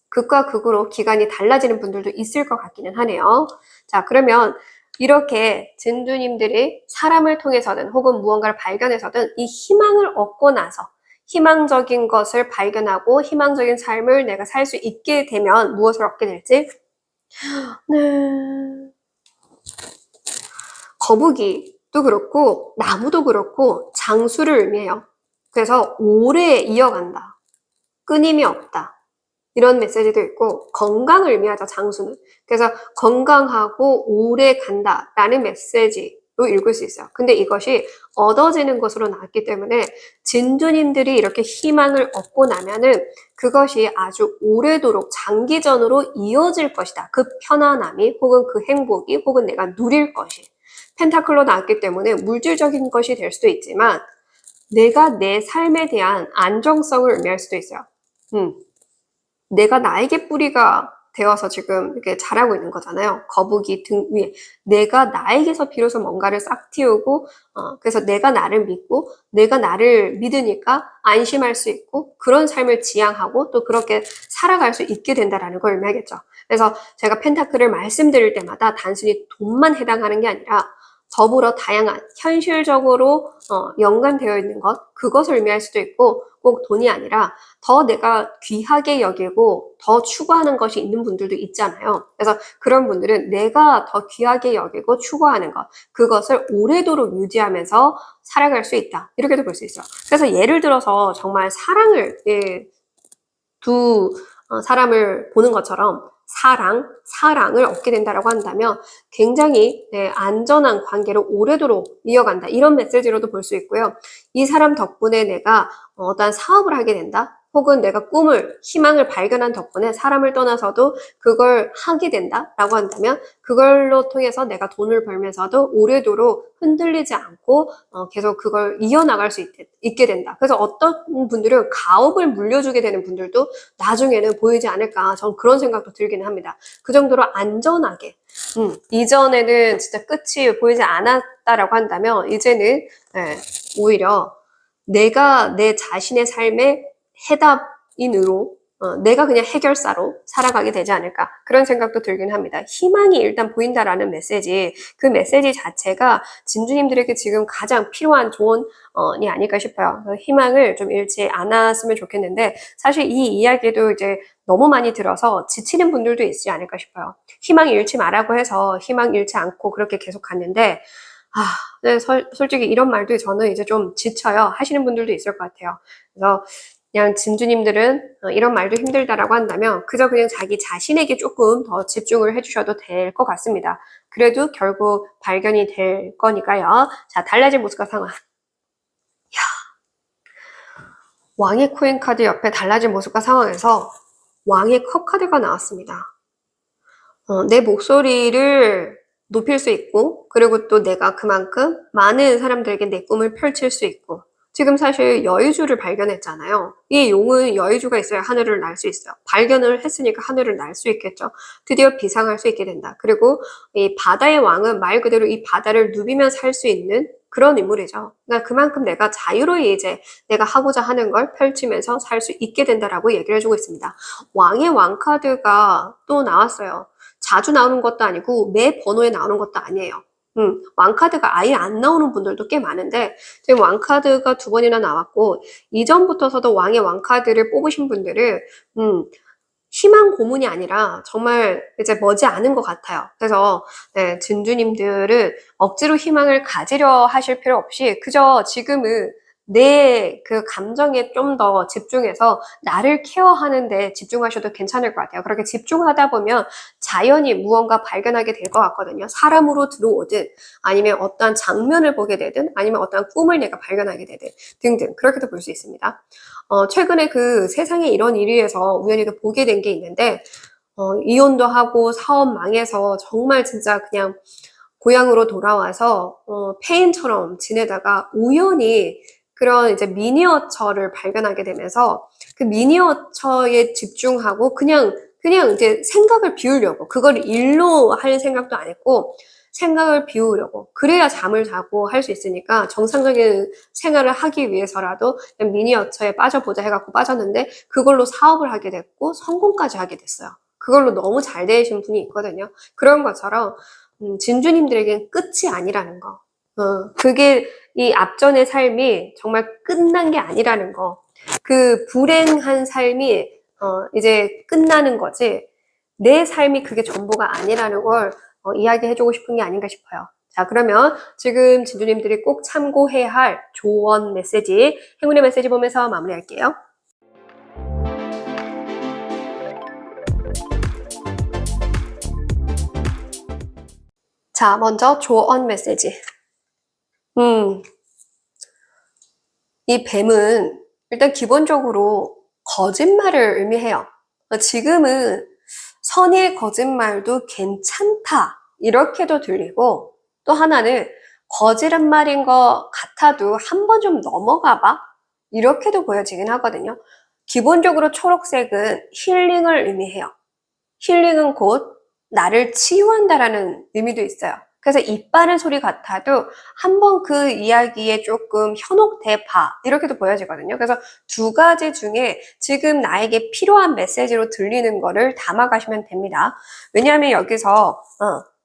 [SPEAKER 1] 극과 극으로 기간이 달라지는 분들도 있을 것 같기는 하네요. 자, 그러면 이렇게 진주님들이 사람을 통해서든 혹은 무언가를 발견해서든 이 희망을 얻고 나서 희망적인 것을 발견하고 희망적인 삶을 내가 살 수 있게 되면 무엇을 얻게 될지? 네. 거북이도 그렇고 나무도 그렇고 장수를 의미해요. 그래서 오래 이어간다. 끊임이 없다. 이런 메시지도 있고 건강을 의미하죠, 장수는. 그래서 건강하고 오래 간다라는 메시지로 읽을 수 있어요. 근데 이것이 얻어지는 것으로 나왔기 때문에 진주님들이 이렇게 희망을 얻고 나면은 그것이 아주 오래도록 장기전으로 이어질 것이다. 그 편안함이 혹은 그 행복이 혹은 내가 누릴 것이. 펜타클로 나왔기 때문에 물질적인 것이 될 수도 있지만 내가 내 삶에 대한 안정성을 의미할 수도 있어요. 내가 나에게 뿌리가 되어서 지금 이렇게 자라고 있는 거잖아요. 거북이 등 위에. 내가 나에게서 비로소 뭔가를 싹 틔우고, 그래서 내가 나를 믿고, 내가 나를 믿으니까 안심할 수 있고, 그런 삶을 지향하고 또 그렇게 살아갈 수 있게 된다라는 걸 의미하겠죠. 그래서 제가 펜타클을 말씀드릴 때마다 단순히 돈만 해당하는 게 아니라 더불어 다양한 현실적으로 연관되어 있는 것, 그것을 의미할 수도 있고 꼭 돈이 아니라 더 내가 귀하게 여기고 더 추구하는 것이 있는 분들도 있잖아요. 그래서 그런 분들은 내가 더 귀하게 여기고 추구하는 것, 그것을 오래도록 유지하면서 살아갈 수 있다. 이렇게도 볼 수 있어요. 그래서 예를 들어서 정말 사랑을 두 사람을 보는 것처럼 사랑을 얻게 된다라고 한다면 굉장히 안전한 관계로 오래도록 이어간다. 이런 메시지로도 볼 수 있고요. 이 사람 덕분에 내가 어떠한 사업을 하게 된다. 혹은 내가 꿈을, 희망을 발견한 덕분에 사람을 떠나서도 그걸 하게 된다라고 한다면 그걸로 통해서 내가 돈을 벌면서도 오래도록 흔들리지 않고 계속 그걸 이어나갈 수 있게 된다. 그래서 어떤 분들은 가업을 물려주게 되는 분들도 나중에는 보이지 않을까. 전 그런 생각도 들기는 합니다. 그 정도로 안전하게. 이전에는 진짜 끝이 보이지 않았다라고 한다면 이제는 오히려 내가 내 자신의 삶의 해답인으로 내가 그냥 해결사로 살아가게 되지 않을까 그런 생각도 들긴 합니다. 희망이 일단 보인다라는 메시지, 그 메시지 자체가 진주님들에게 지금 가장 필요한 조언이 아닐까 싶어요. 희망을 좀 잃지 않았으면 좋겠는데 사실 이 이야기도 이제 너무 많이 들어서 지치는 분들도 있지 않을까 싶어요. 희망 잃지 말라고 해서 희망 잃지 않고 그렇게 계속 갔는데 네, 솔직히 이런 말도 저는 이제 좀 지쳐요. 하시는 분들도 있을 것 같아요. 그래서 그냥 진주님들은 이런 말도 힘들다라고 한다면 그저 그냥 자기 자신에게 조금 더 집중을 해주셔도 될 것 같습니다. 그래도 결국 발견이 될 거니까요. 자, 달라진 모습과 상황. 왕의 코인 카드 옆에 달라진 모습과 상황에서 왕의 컵 카드가 나왔습니다. 내 목소리를 높일 수 있고 그리고 또 내가 그만큼 많은 사람들에게 내 꿈을 펼칠 수 있고 지금 사실 여의주를 발견했잖아요. 이 용은 여의주가 있어야 하늘을 날 수 있어요. 발견을 했으니까 하늘을 날 수 있겠죠. 드디어 비상할 수 있게 된다. 그리고 이 바다의 왕은 말 그대로 이 바다를 누비며 살 수 있는 그런 인물이죠. 그러니까 그만큼 내가 자유로이 이제 내가 하고자 하는 걸 펼치면서 살 수 있게 된다라고 얘기를 해주고 있습니다. 왕의 왕 카드가 또 나왔어요. 자주 나오는 것도 아니고 매 번호에 나오는 것도 아니에요. 왕카드가 아예 안 나오는 분들도 꽤 많은데 지금 왕카드가 2번이나 나왔고 이전부터서도 왕의 왕카드를 뽑으신 분들은 희망 고문이 아니라 정말 이제 머지않은 것 같아요. 그래서 진주님들은 억지로 희망을 가지려 하실 필요 없이 그저 지금은 내 그 감정에 좀 더 집중해서 나를 케어하는 데 집중하셔도 괜찮을 것 같아요. 그렇게 집중하다 보면 자연히 무언가 발견하게 될 것 같거든요. 사람으로 들어오든 아니면 어떠한 장면을 보게 되든 아니면 어떠한 꿈을 내가 발견하게 되든 등등 그렇게도 볼 수 있습니다. 최근에 그 세상에 이런 일위해서 우연히도 보게 된 게 있는데 이혼도 하고 사업 망해서 정말 진짜 그냥 고향으로 돌아와서 폐인처럼 지내다가 우연히 그런 이제 미니어처를 발견하게 되면서 그 미니어처에 집중하고 그냥 이제 생각을 비우려고 그걸 일로 할 생각도 안 했고 생각을 비우려고 그래야 잠을 자고 할 수 있으니까 정상적인 생활을 하기 위해서라도 그냥 미니어처에 빠져보자 해갖고 빠졌는데 그걸로 사업을 하게 됐고 성공까지 하게 됐어요. 그걸로 너무 잘 되신 분이 있거든요. 그런 것처럼 진주님들에겐 끝이 아니라는 거. 그게 이 앞전의 삶이 정말 끝난 게 아니라는 거. 그 불행한 삶이 이제 끝나는 거지. 내 삶이 그게 전부가 아니라는 걸 이야기해주고 싶은 게 아닌가 싶어요. 자, 그러면 지금 진주님들이 꼭 참고해야 할 조언 메시지, 행운의 메시지 보면서 마무리할게요. 자, 먼저 조언 메시지. 이 뱀은 일단 기본적으로 거짓말을 의미해요. 지금은 선의 거짓말도 괜찮다. 이렇게도 들리고 또 하나는 거짓말인 것 같아도 한번 좀 넘어가 봐. 이렇게도 보여지긴 하거든요. 기본적으로 초록색은 힐링을 의미해요. 힐링은 곧 나를 치유한다라는 의미도 있어요. 그래서 입 바른 소리 같아도 한번 그 이야기에 조금 현혹돼 봐. 이렇게도 보여지거든요. 그래서 두 가지 중에 지금 나에게 필요한 메시지로 들리는 거를 담아가시면 됩니다. 왜냐하면 여기서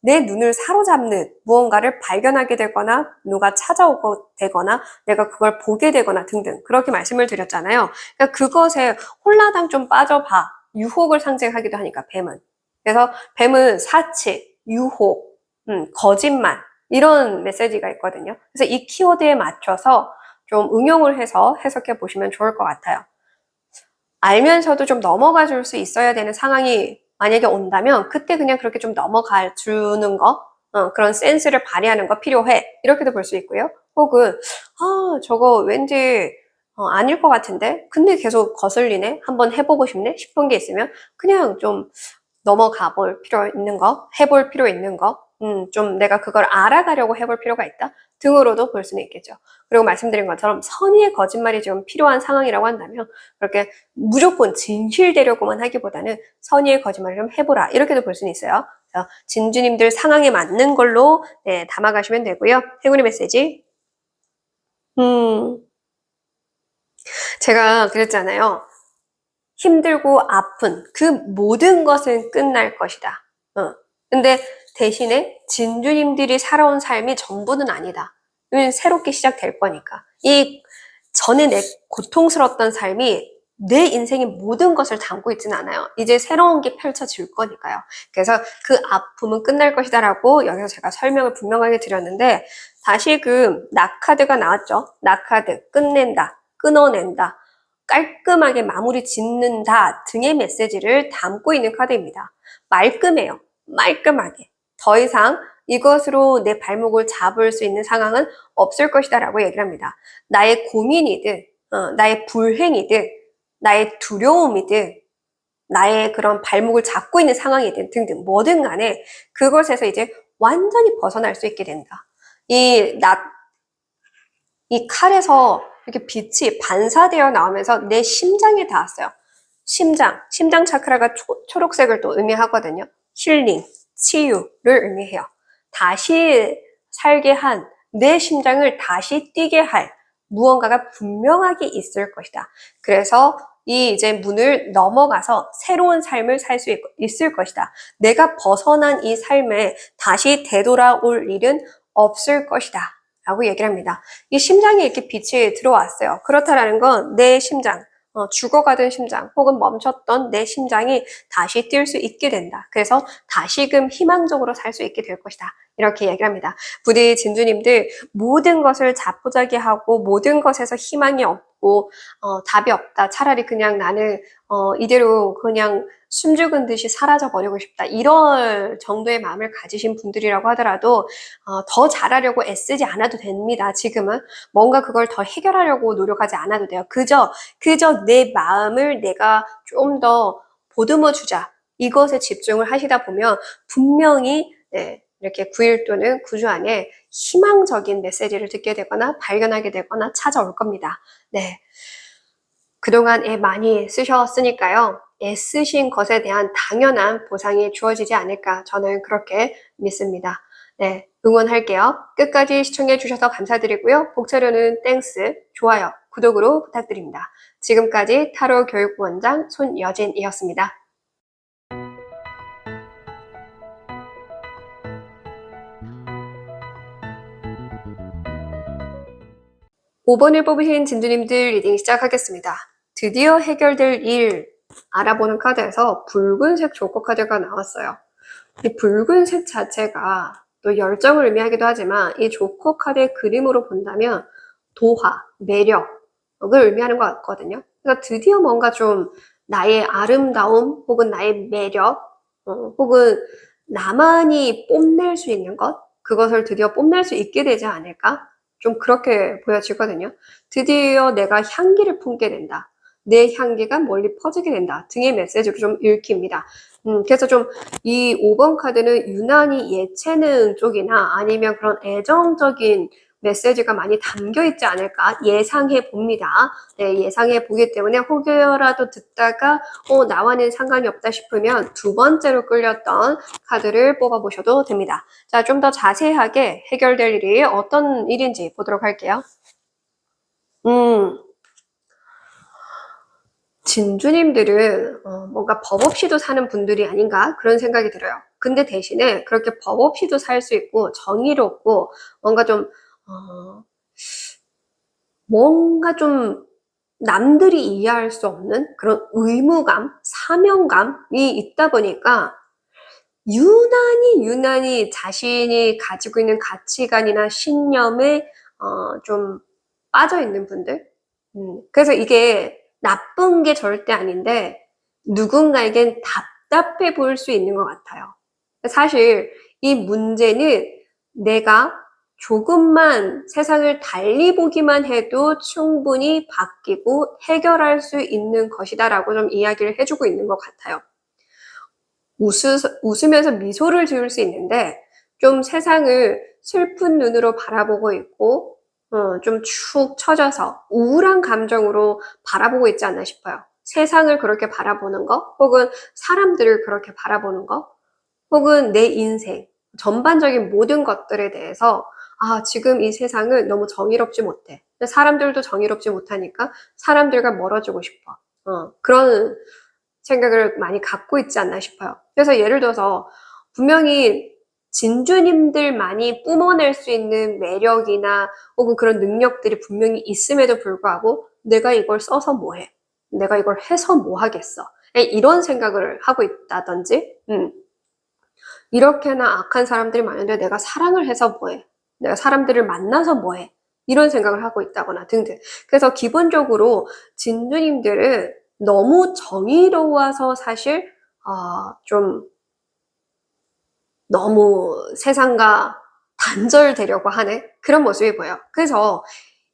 [SPEAKER 1] 내 눈을 사로잡는 무언가를 발견하게 되거나 누가 찾아오게 되거나 내가 그걸 보게 되거나 등등 그렇게 말씀을 드렸잖아요. 그러니까 그것에 홀라당 좀 빠져봐. 유혹을 상징하기도 하니까 뱀은. 그래서 뱀은 사치, 유혹, 거짓말 이런 메시지가 있거든요. 그래서 이 키워드에 맞춰서 좀 응용을 해서 해석해 보시면 좋을 것 같아요. 알면서도 좀 넘어가 줄 수 있어야 되는 상황이 만약에 온다면 그때 그냥 그렇게 좀 넘어가 주는 거, 그런 센스를 발휘하는 거 필요해. 이렇게도 볼 수 있고요. 혹은 저거 왠지 아닐 것 같은데 근데 계속 거슬리네. 한번 해보고 싶네 싶은 게 있으면 그냥 좀 넘어가 볼 필요 있는 거, 해볼 필요 있는 거, 좀 내가 그걸 알아가려고 해볼 필요가 있다 등으로도 볼 수는 있겠죠. 그리고 말씀드린 것처럼 선의의 거짓말이 좀 필요한 상황이라고 한다면 그렇게 무조건 진실되려고만 하기보다는 선의의 거짓말을 좀 해보라 이렇게도 볼 수는 있어요. 그래서 진주님들 상황에 맞는 걸로 담아가시면 되고요. 행운의 메시지. 제가 그랬잖아요. 힘들고 아픈 그 모든 것은 끝날 것이다. 근데 대신에 진주님들이 살아온 삶이 전부는 아니다. 새롭게 시작될 거니까. 이 전에 내 고통스러웠던 삶이 내 인생의 모든 것을 담고 있지는 않아요. 이제 새로운 게 펼쳐질 거니까요. 그래서 그 아픔은 끝날 것이다 라고 여기서 제가 설명을 분명하게 드렸는데 다시금 낙카드가 나왔죠. 낙카드, 끝낸다, 끊어낸다. 깔끔하게 마무리 짓는다 등의 메시지를 담고 있는 카드입니다. 말끔해요. 말끔하게. 더 이상 이것으로 내 발목을 잡을 수 있는 상황은 없을 것이다 라고 얘기를 합니다. 나의 고민이든 나의 불행이든 나의 두려움이든 나의 그런 발목을 잡고 있는 상황이든 등등 뭐든 간에 그것에서 이제 완전히 벗어날 수 있게 된다. 이 칼에서 이렇게 빛이 반사되어 나오면서 내 심장에 닿았어요. 심장 차크라가 초록색을 또 의미하거든요. 힐링, 치유를 의미해요. 다시 살게 한 내 심장을 다시 뛰게 할 무언가가 분명하게 있을 것이다. 그래서 이 이제 문을 넘어가서 새로운 삶을 살 수 있을 것이다. 내가 벗어난 이 삶에 다시 되돌아올 일은 없을 것이다. 라고 얘기를 합니다. 이 심장에 이렇게 빛이 들어왔어요. 그렇다라는 건 내 심장, 죽어가던 심장 혹은 멈췄던 내 심장이 다시 뛸 수 있게 된다. 그래서 다시금 희망적으로 살 수 있게 될 것이다. 이렇게 얘기를 합니다. 부디 진주님들 모든 것을 자포자기하고 모든 것에서 희망이 없고 답이 없다. 차라리 그냥 나는 이대로 그냥 숨죽은 듯이 사라져 버리고 싶다. 이럴 정도의 마음을 가지신 분들이라고 하더라도 더 잘하려고 애쓰지 않아도 됩니다. 지금은 뭔가 그걸 더 해결하려고 노력하지 않아도 돼요. 그저 내 마음을 내가 좀 더 보듬어 주자. 이것에 집중을 하시다 보면 분명히 이렇게 9일 또는 9주 안에 희망적인 메시지를 듣게 되거나 발견하게 되거나 찾아올 겁니다. 네. 그동안 애 많이 쓰셨으니까요. 애쓰신 것에 대한 당연한 보상이 주어지지 않을까 저는 그렇게 믿습니다. 네, 응원할게요. 끝까지 시청해 주셔서 감사드리고요. 복채로는 땡스, 좋아요, 구독으로 부탁드립니다. 지금까지 타로 교육원장 손여진이었습니다. 5번을 뽑으신 진주님들 리딩 시작하겠습니다. 드디어 해결될 일 알아보는 카드에서 붉은색 조커 카드가 나왔어요. 이 붉은색 자체가 또 열정을 의미하기도 하지만 이 조커 카드의 그림으로 본다면 도화, 매력을 의미하는 것 같거든요. 그래서 드디어 뭔가 좀 나의 아름다움 혹은 나의 매력 혹은 나만이 뽐낼 수 있는 것 그것을 드디어 뽐낼 수 있게 되지 않을까? 좀 그렇게 보여지거든요. 드디어 내가 향기를 품게 된다. 내 향기가 멀리 퍼지게 된다. 등의 메시지로 좀 읽힙니다. 그래서 좀 이 5번 카드는 유난히 예체능 쪽이나 아니면 그런 애정적인 메시지가 많이 담겨 있지 않을까 예상해 봅니다. 네, 예상해 보기 때문에 혹여라도 듣다가 나와는 상관이 없다 싶으면 두 번째로 끌렸던 카드를 뽑아보셔도 됩니다. 자, 좀 더 자세하게 해결될 일이 어떤 일인지 보도록 할게요. 진주님들은 뭔가 법 없이도 사는 분들이 아닌가 그런 생각이 들어요. 근데 대신에 그렇게 법 없이도 살 수 있고 정의롭고 뭔가 좀 남들이 이해할 수 없는 그런 의무감, 사명감이 있다 보니까 유난히 자신이 가지고 있는 가치관이나 신념에 좀 빠져 있는 분들. 그래서 이게 나쁜 게 절대 아닌데 누군가에겐 답답해 보일 수 있는 것 같아요. 사실 이 문제는 내가 조금만 세상을 달리 보기만 해도 충분히 바뀌고 해결할 수 있는 것이다라고 좀 이야기를 해주고 있는 것 같아요. 웃으면서 미소를 지을 수 있는데 좀 세상을 슬픈 눈으로 바라보고 있고 좀 축 처져서 우울한 감정으로 바라보고 있지 않나 싶어요. 세상을 그렇게 바라보는 거 혹은 사람들을 그렇게 바라보는 거 혹은 내 인생 전반적인 모든 것들에 대해서 지금 이 세상은 너무 정의롭지 못해. 사람들도 정의롭지 못하니까 사람들과 멀어지고 싶어. 그런 생각을 많이 갖고 있지 않나 싶어요. 그래서 예를 들어서 분명히 진주님들만이 뿜어낼 수 있는 매력이나 혹은 그런 능력들이 분명히 있음에도 불구하고 내가 이걸 써서 뭐해? 내가 이걸 해서 뭐 하겠어? 이런 생각을 하고 있다든지 이렇게나 악한 사람들이 많은데 내가 사랑을 해서 뭐해? 내가 사람들을 만나서 뭐해? 이런 생각을 하고 있다거나 등등. 그래서 기본적으로 진주님들은 너무 정의로워서 사실 좀 너무 세상과 단절되려고 하는 그런 모습이 보여요. 그래서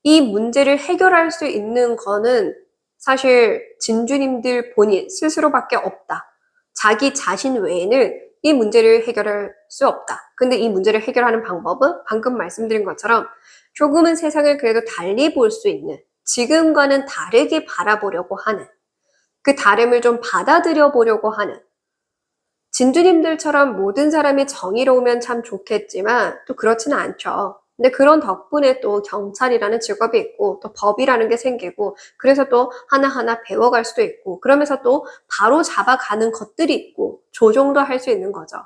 [SPEAKER 1] 이 문제를 해결할 수 있는 거는 사실 진주님들 본인 스스로밖에 없다. 자기 자신 외에는 이 문제를 해결할 수 없다. 근데 이 문제를 해결하는 방법은 방금 말씀드린 것처럼 조금은 세상을 그래도 달리 볼 수 있는, 지금과는 다르게 바라보려고 하는, 그 다름을 좀 받아들여 보려고 하는, 진주님들처럼 모든 사람이 정의로우면 참 좋겠지만 또 그렇지는 않죠. 근데 그런 덕분에 또 경찰이라는 직업이 있고 또 법이라는 게 생기고 그래서 또 하나하나 배워갈 수도 있고 그러면서 또 바로 잡아가는 것들이 있고 조종도 할 수 있는 거죠.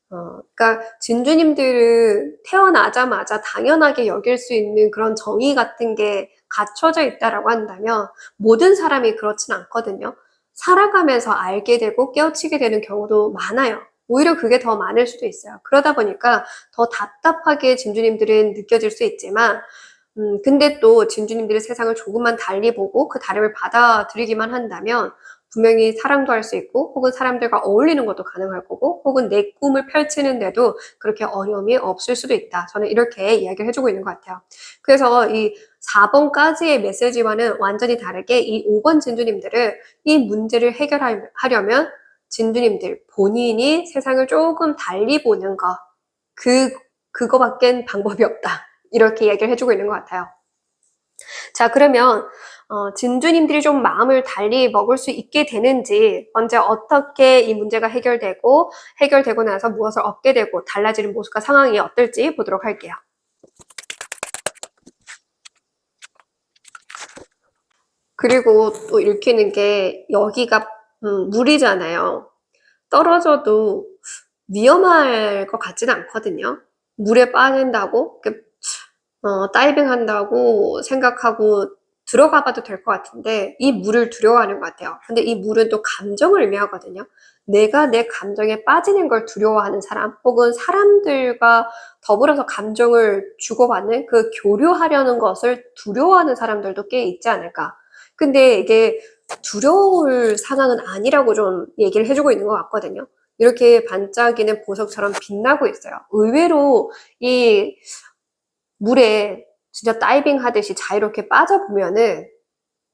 [SPEAKER 1] 그러니까 진주님들은 태어나자마자 당연하게 여길 수 있는 그런 정의 같은 게 갖춰져 있다라고 한다면 모든 사람이 그렇진 않거든요. 살아가면서 알게 되고 깨우치게 되는 경우도 많아요. 오히려 그게 더 많을 수도 있어요. 그러다 보니까 더 답답하게 진주님들은 느껴질 수 있지만 근데 또 진주님들이 세상을 조금만 달리 보고 그 다름을 받아들이기만 한다면 분명히 사랑도 할 수 있고 혹은 사람들과 어울리는 것도 가능할 거고 혹은 내 꿈을 펼치는데도 그렇게 어려움이 없을 수도 있다. 저는 이렇게 이야기를 해주고 있는 것 같아요. 그래서 이 4번까지의 메시지와는 완전히 다르게 이 5번 진주님들은 이 문제를 해결하려면 진주님들 본인이 세상을 조금 달리 보는 거 그거밖엔 방법이 없다. 이렇게 이야기를 해주고 있는 것 같아요. 자, 그러면 진주님들이 좀 마음을 달리 먹을 수 있게 되는지, 언제 어떻게 이 문제가 해결되고 나서 무엇을 얻게 되고 달라지는 모습과 상황이 어떨지 보도록 할게요. 그리고 또 읽히는 게 여기가 물이잖아요. 떨어져도 위험할 것 같지는 않거든요. 물에 빠진다고 다이빙 한다고 생각하고 들어가 봐도 될 것 같은데 이 물을 두려워하는 것 같아요. 근데 이 물은 또 감정을 의미하거든요. 내가 내 감정에 빠지는 걸 두려워하는 사람 혹은 사람들과 더불어서 감정을 주고받는 그 교류하려는 것을 두려워하는 사람들도 꽤 있지 않을까. 근데 이게 두려울 상황은 아니라고 좀 얘기를 해주고 있는 것 같거든요. 이렇게 반짝이는 보석처럼 빛나고 있어요. 의외로 이 물에 진짜 다이빙 하듯이 자유롭게 빠져보면은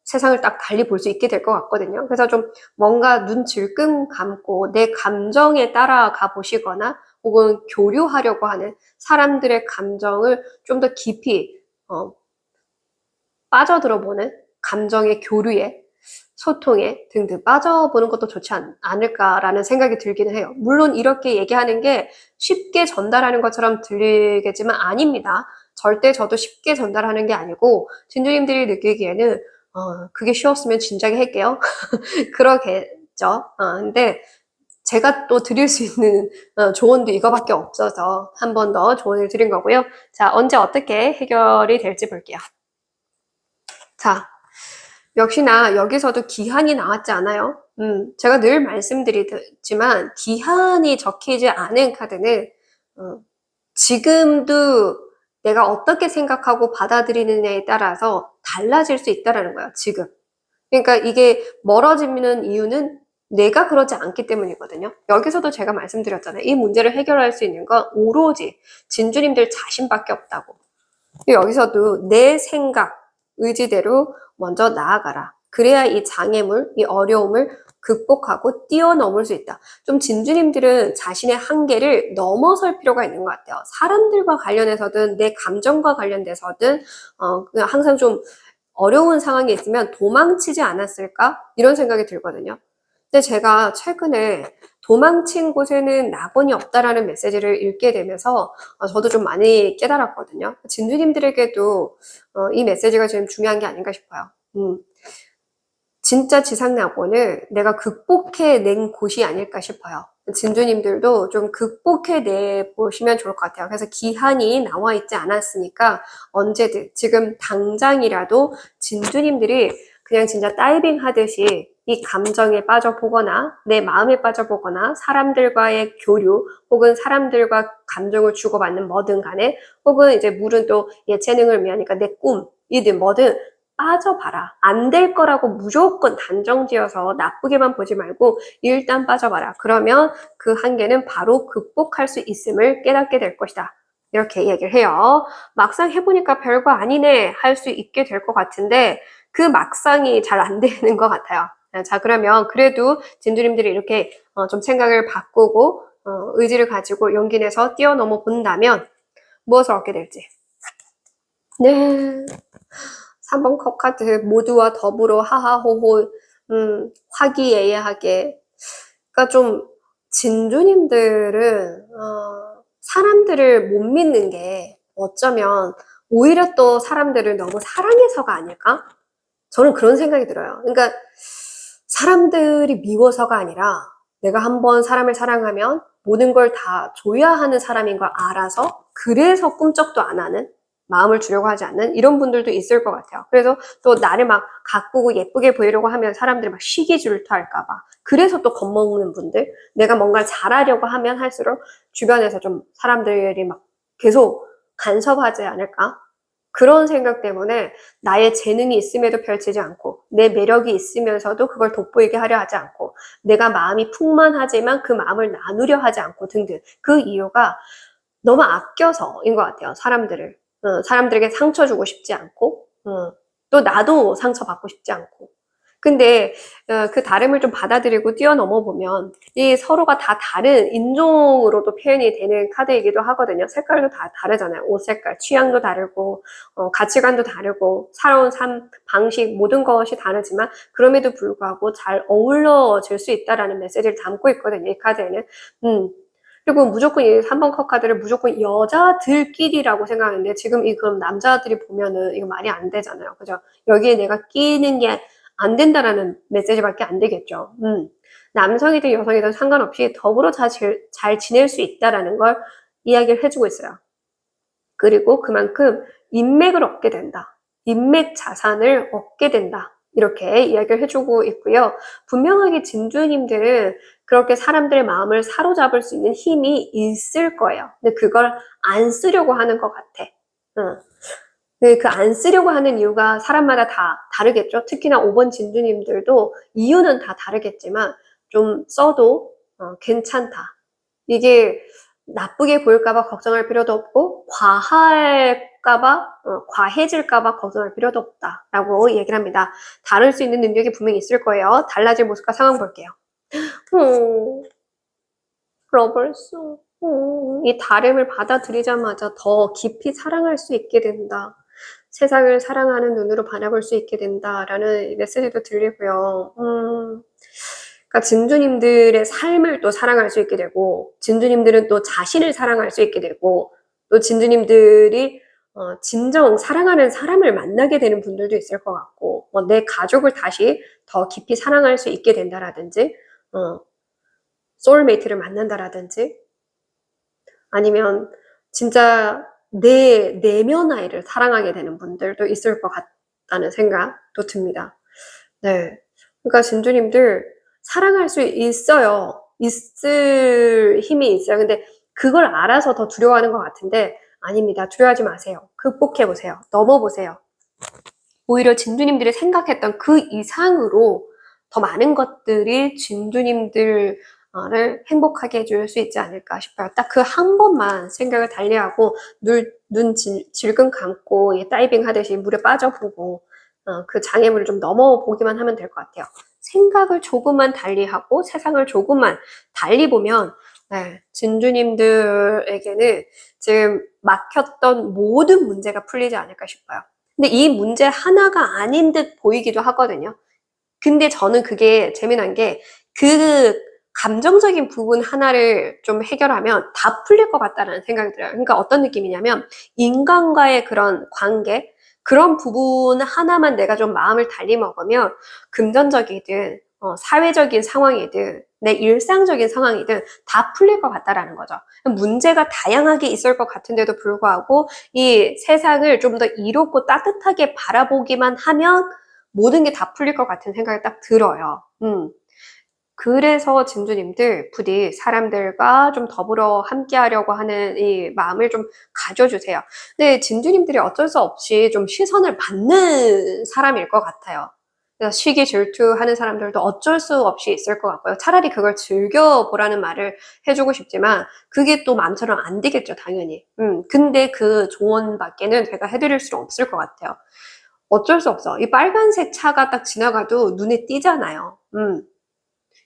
[SPEAKER 1] 세상을 딱 달리 볼 수 있게 될 것 같거든요. 그래서 좀 뭔가 눈 질끈 감고 내 감정에 따라가 보시거나 혹은 교류하려고 하는 사람들의 감정을 좀 더 깊이 빠져들어보는 감정의 교류에 소통에 등등 빠져보는 것도 좋지 않을까라는 생각이 들기는 해요. 물론 이렇게 얘기하는 게 쉽게 전달하는 것처럼 들리겠지만 아닙니다. 절대 저도 쉽게 전달하는 게 아니고 진주님들이 느끼기에는 그게 쉬웠으면 진작에 할게요. 그러겠죠. 근데 제가 또 드릴 수 있는 조언도 이거밖에 없어서 한 번 더 조언을 드린 거고요. 자, 언제 어떻게 해결이 될지 볼게요. 자, 역시나 여기서도 기한이 나왔지 않아요? 제가 늘 말씀드리지만 기한이 적히지 않은 카드는 지금도 내가 어떻게 생각하고 받아들이느냐에 따라서 달라질 수 있다는 거예요, 지금. 그러니까 이게 멀어지는 이유는 내가 그러지 않기 때문이거든요. 여기서도 제가 말씀드렸잖아요. 이 문제를 해결할 수 있는 건 오로지 진주님들 자신밖에 없다고. 여기서도 내 생각, 의지대로 먼저 나아가라. 그래야 이 장애물, 이 어려움을 극복하고 뛰어넘을 수 있다. 좀 진주님들은 자신의 한계를 넘어설 필요가 있는 것 같아요. 사람들과 관련해서든 내 감정과 관련돼서든 그냥 항상 좀 어려운 상황이 있으면 도망치지 않았을까? 이런 생각이 들거든요. 근데 제가 최근에 도망친 곳에는 낙원이 없다라는 메시지를 읽게 되면서 저도 좀 많이 깨달았거든요. 진주님들에게도 이 메시지가 지금 중요한 게 아닌가 싶어요. 진짜 지상낙원을 내가 극복해낸 곳이 아닐까 싶어요. 진주님들도 좀 극복해내 보시면 좋을 것 같아요. 그래서 기한이 나와 있지 않았으니까 언제든 지금 당장이라도 진주님들이 그냥 진짜 다이빙 하듯이 이 감정에 빠져보거나 내 마음에 빠져보거나 사람들과의 교류 혹은 사람들과 감정을 주고받는 뭐든 간에 혹은 이제 물은 또 예체능을 위하니까 내 꿈이든 뭐든 빠져봐라. 안 될 거라고 무조건 단정지어서 나쁘게만 보지 말고 일단 빠져봐라. 그러면 그 한계는 바로 극복할 수 있음을 깨닫게 될 것이다. 이렇게 얘기를 해요. 막상 해보니까 별거 아니네 할 수 있게 될 것 같은데 그 막상이 잘 안 되는 것 같아요. 자, 그러면 그래도 진주님들이 이렇게 좀 생각을 바꾸고 의지를 가지고 용기 내서 뛰어넘어 본다면 무엇을 얻게 될지. 네. 3번 컵 카드 모두와 더불어 하하호호 화기애애하게. 그러니까 좀 진주님들은 사람들을 못 믿는 게 어쩌면 오히려 또 사람들을 너무 사랑해서가 아닐까? 저는 그런 생각이 들어요. 그러니까 사람들이 미워서가 아니라 내가 한번 사람을 사랑하면 모든 걸 다 줘야 하는 사람인 걸 알아서 그래서 꿈쩍도 안 하는 마음을 주려고 하지 않는 이런 분들도 있을 것 같아요. 그래서 또 나를 막 가꾸고 예쁘게 보이려고 하면 사람들이 막 시기 질투할까 봐. 그래서 또 겁먹는 분들, 내가 뭔가를 잘하려고 하면 할수록 주변에서 좀 사람들이 막 계속 간섭하지 않을까? 그런 생각 때문에 나의 재능이 있음에도 펼치지 않고 내 매력이 있으면서도 그걸 돋보이게 하려 하지 않고 내가 마음이 풍만하지만 그 마음을 나누려 하지 않고 등등 그 이유가 너무 아껴서인 것 같아요. 사람들에게 상처 주고 싶지 않고 또 나도 상처받고 싶지 않고 근데 그 다름을 좀 받아들이고 뛰어넘어 보면 이 서로가 다 다른 인종으로도 표현이 되는 카드이기도 하거든요. 색깔도 다 다르잖아요. 옷 색깔, 취향도 다르고 가치관도 다르고 살아온 삶 방식 모든 것이 다르지만 그럼에도 불구하고 잘 어우러질 수 있다라는 메시지를 담고 있거든요. 이 카드에는. 그리고 무조건 이 3번 컵 카드를 무조건 여자들끼리라고 생각하는데 지금 이 그럼 남자들이 보면은 이거 말이 안 되잖아요. 그죠? 여기에 내가 끼는 게 안 된다라는 메시지밖에 안 되겠죠. 남성이든 여성이든 상관없이 더불어 잘 지낼 수 있다라는 걸 이야기를 해주고 있어요. 그리고 그만큼 인맥을 얻게 된다. 인맥 자산을 얻게 된다. 이렇게 이야기를 해주고 있고요. 분명하게 진주님들은 그렇게 사람들의 마음을 사로잡을 수 있는 힘이 있을 거예요. 근데 그걸 안 쓰려고 하는 것 같아. 그 안 쓰려고 하는 이유가 사람마다 다 다르겠죠. 특히나 5번 진주님들도 이유는 다 다르겠지만 좀 써도 괜찮다. 이게 나쁘게 보일까봐 걱정할 필요도 없고 과해질까봐 걱정할 필요도 없다라고 얘기를 합니다. 다를 수 있는 능력이 분명히 있을 거예요. 달라질 모습과 상황 볼게요. 러벌스. 이 다름을 받아들이자마자 더 깊이 사랑할 수 있게 된다. 세상을 사랑하는 눈으로 바라볼 수 있게 된다라는 메시지도 들리고요. 그러니까 진주님들의 삶을 또 사랑할 수 있게 되고, 진주님들은 또 자신을 사랑할 수 있게 되고, 또 진주님들이 진정 사랑하는 사람을 만나게 되는 분들도 있을 것 같고, 내 가족을 다시 더 깊이 사랑할 수 있게 된다라든지, 소울메이트를 만난다라든지, 아니면 진짜 내 내면 아이를 사랑하게 되는 분들도 있을 것 같다는 생각도 듭니다. 네. 그러니까 진주님들 사랑할 수 있어요. 있을 힘이 있어요. 근데 그걸 알아서 더 두려워하는 것 같은데 아닙니다. 두려워하지 마세요. 극복해보세요. 넘어보세요. 오히려 진주님들이 생각했던 그 이상으로 더 많은 것들이 진주님들을 행복하게 해줄 수 있지 않을까 싶어요. 딱 그 한 번만 생각을 달리하고 눈 질끈 감고 다이빙 하듯이 물에 빠져보고 그 장애물을 좀 넘어보기만 하면 될 것 같아요. 생각을 조금만 달리하고 세상을 조금만 달리 보면 진주님들에게는 지금 막혔던 모든 문제가 풀리지 않을까 싶어요. 근데 이 문제 하나가 아닌 듯 보이기도 하거든요. 근데 저는 그게 재미난 게 그 감정적인 부분 하나를 좀 해결하면 다 풀릴 것 같다는 생각이 들어요. 그러니까 어떤 느낌이냐면 인간과의 그런 관계, 그런 부분 하나만 내가 좀 마음을 달리 먹으면 금전적이든 사회적인 상황이든 내 일상적인 상황이든 다 풀릴 것 같다라는 거죠. 문제가 다양하게 있을 것 같은데도 불구하고 이 세상을 좀 더 이롭고 따뜻하게 바라보기만 하면 모든 게 다 풀릴 것 같은 생각이 딱 들어요. 그래서 진주님들 부디 사람들과 좀 더불어 함께 하려고 하는 이 마음을 좀 가져주세요. 근데 진주님들이 어쩔 수 없이 좀 시선을 받는 사람일 것 같아요. 그래서 시기 질투하는 사람들도 어쩔 수 없이 있을 것 같고요. 차라리 그걸 즐겨보라는 말을 해주고 싶지만 그게 또 마음처럼 안 되겠죠, 당연히. 근데 그 조언밖에는 제가 해드릴 수 없을 것 같아요. 어쩔 수 없어. 이 빨간색 차가 딱 지나가도 눈에 띄잖아요.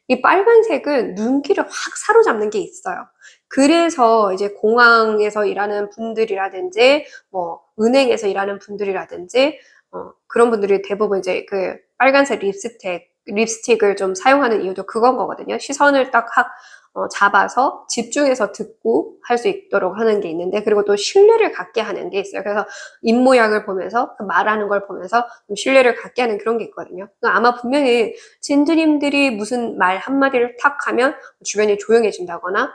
[SPEAKER 1] 이 빨간색은 눈길을 확 사로잡는 게 있어요. 그래서 이제 공항에서 일하는 분들이라든지, 은행에서 일하는 분들이라든지, 그런 분들이 대부분 이제 그 빨간색 립스틱을 좀 사용하는 이유도 그건 거거든요. 시선을 딱 잡아서 집중해서 듣고 할 수 있도록 하는 게 있는데, 그리고 또 신뢰를 갖게 하는 게 있어요. 그래서 입모양을 보면서, 그 말하는 걸 보면서 좀 신뢰를 갖게 하는 그런 게 있거든요. 그러니까 아마 분명히 진드님들이 무슨 말 한마디를 탁 하면 주변이 조용해진다거나,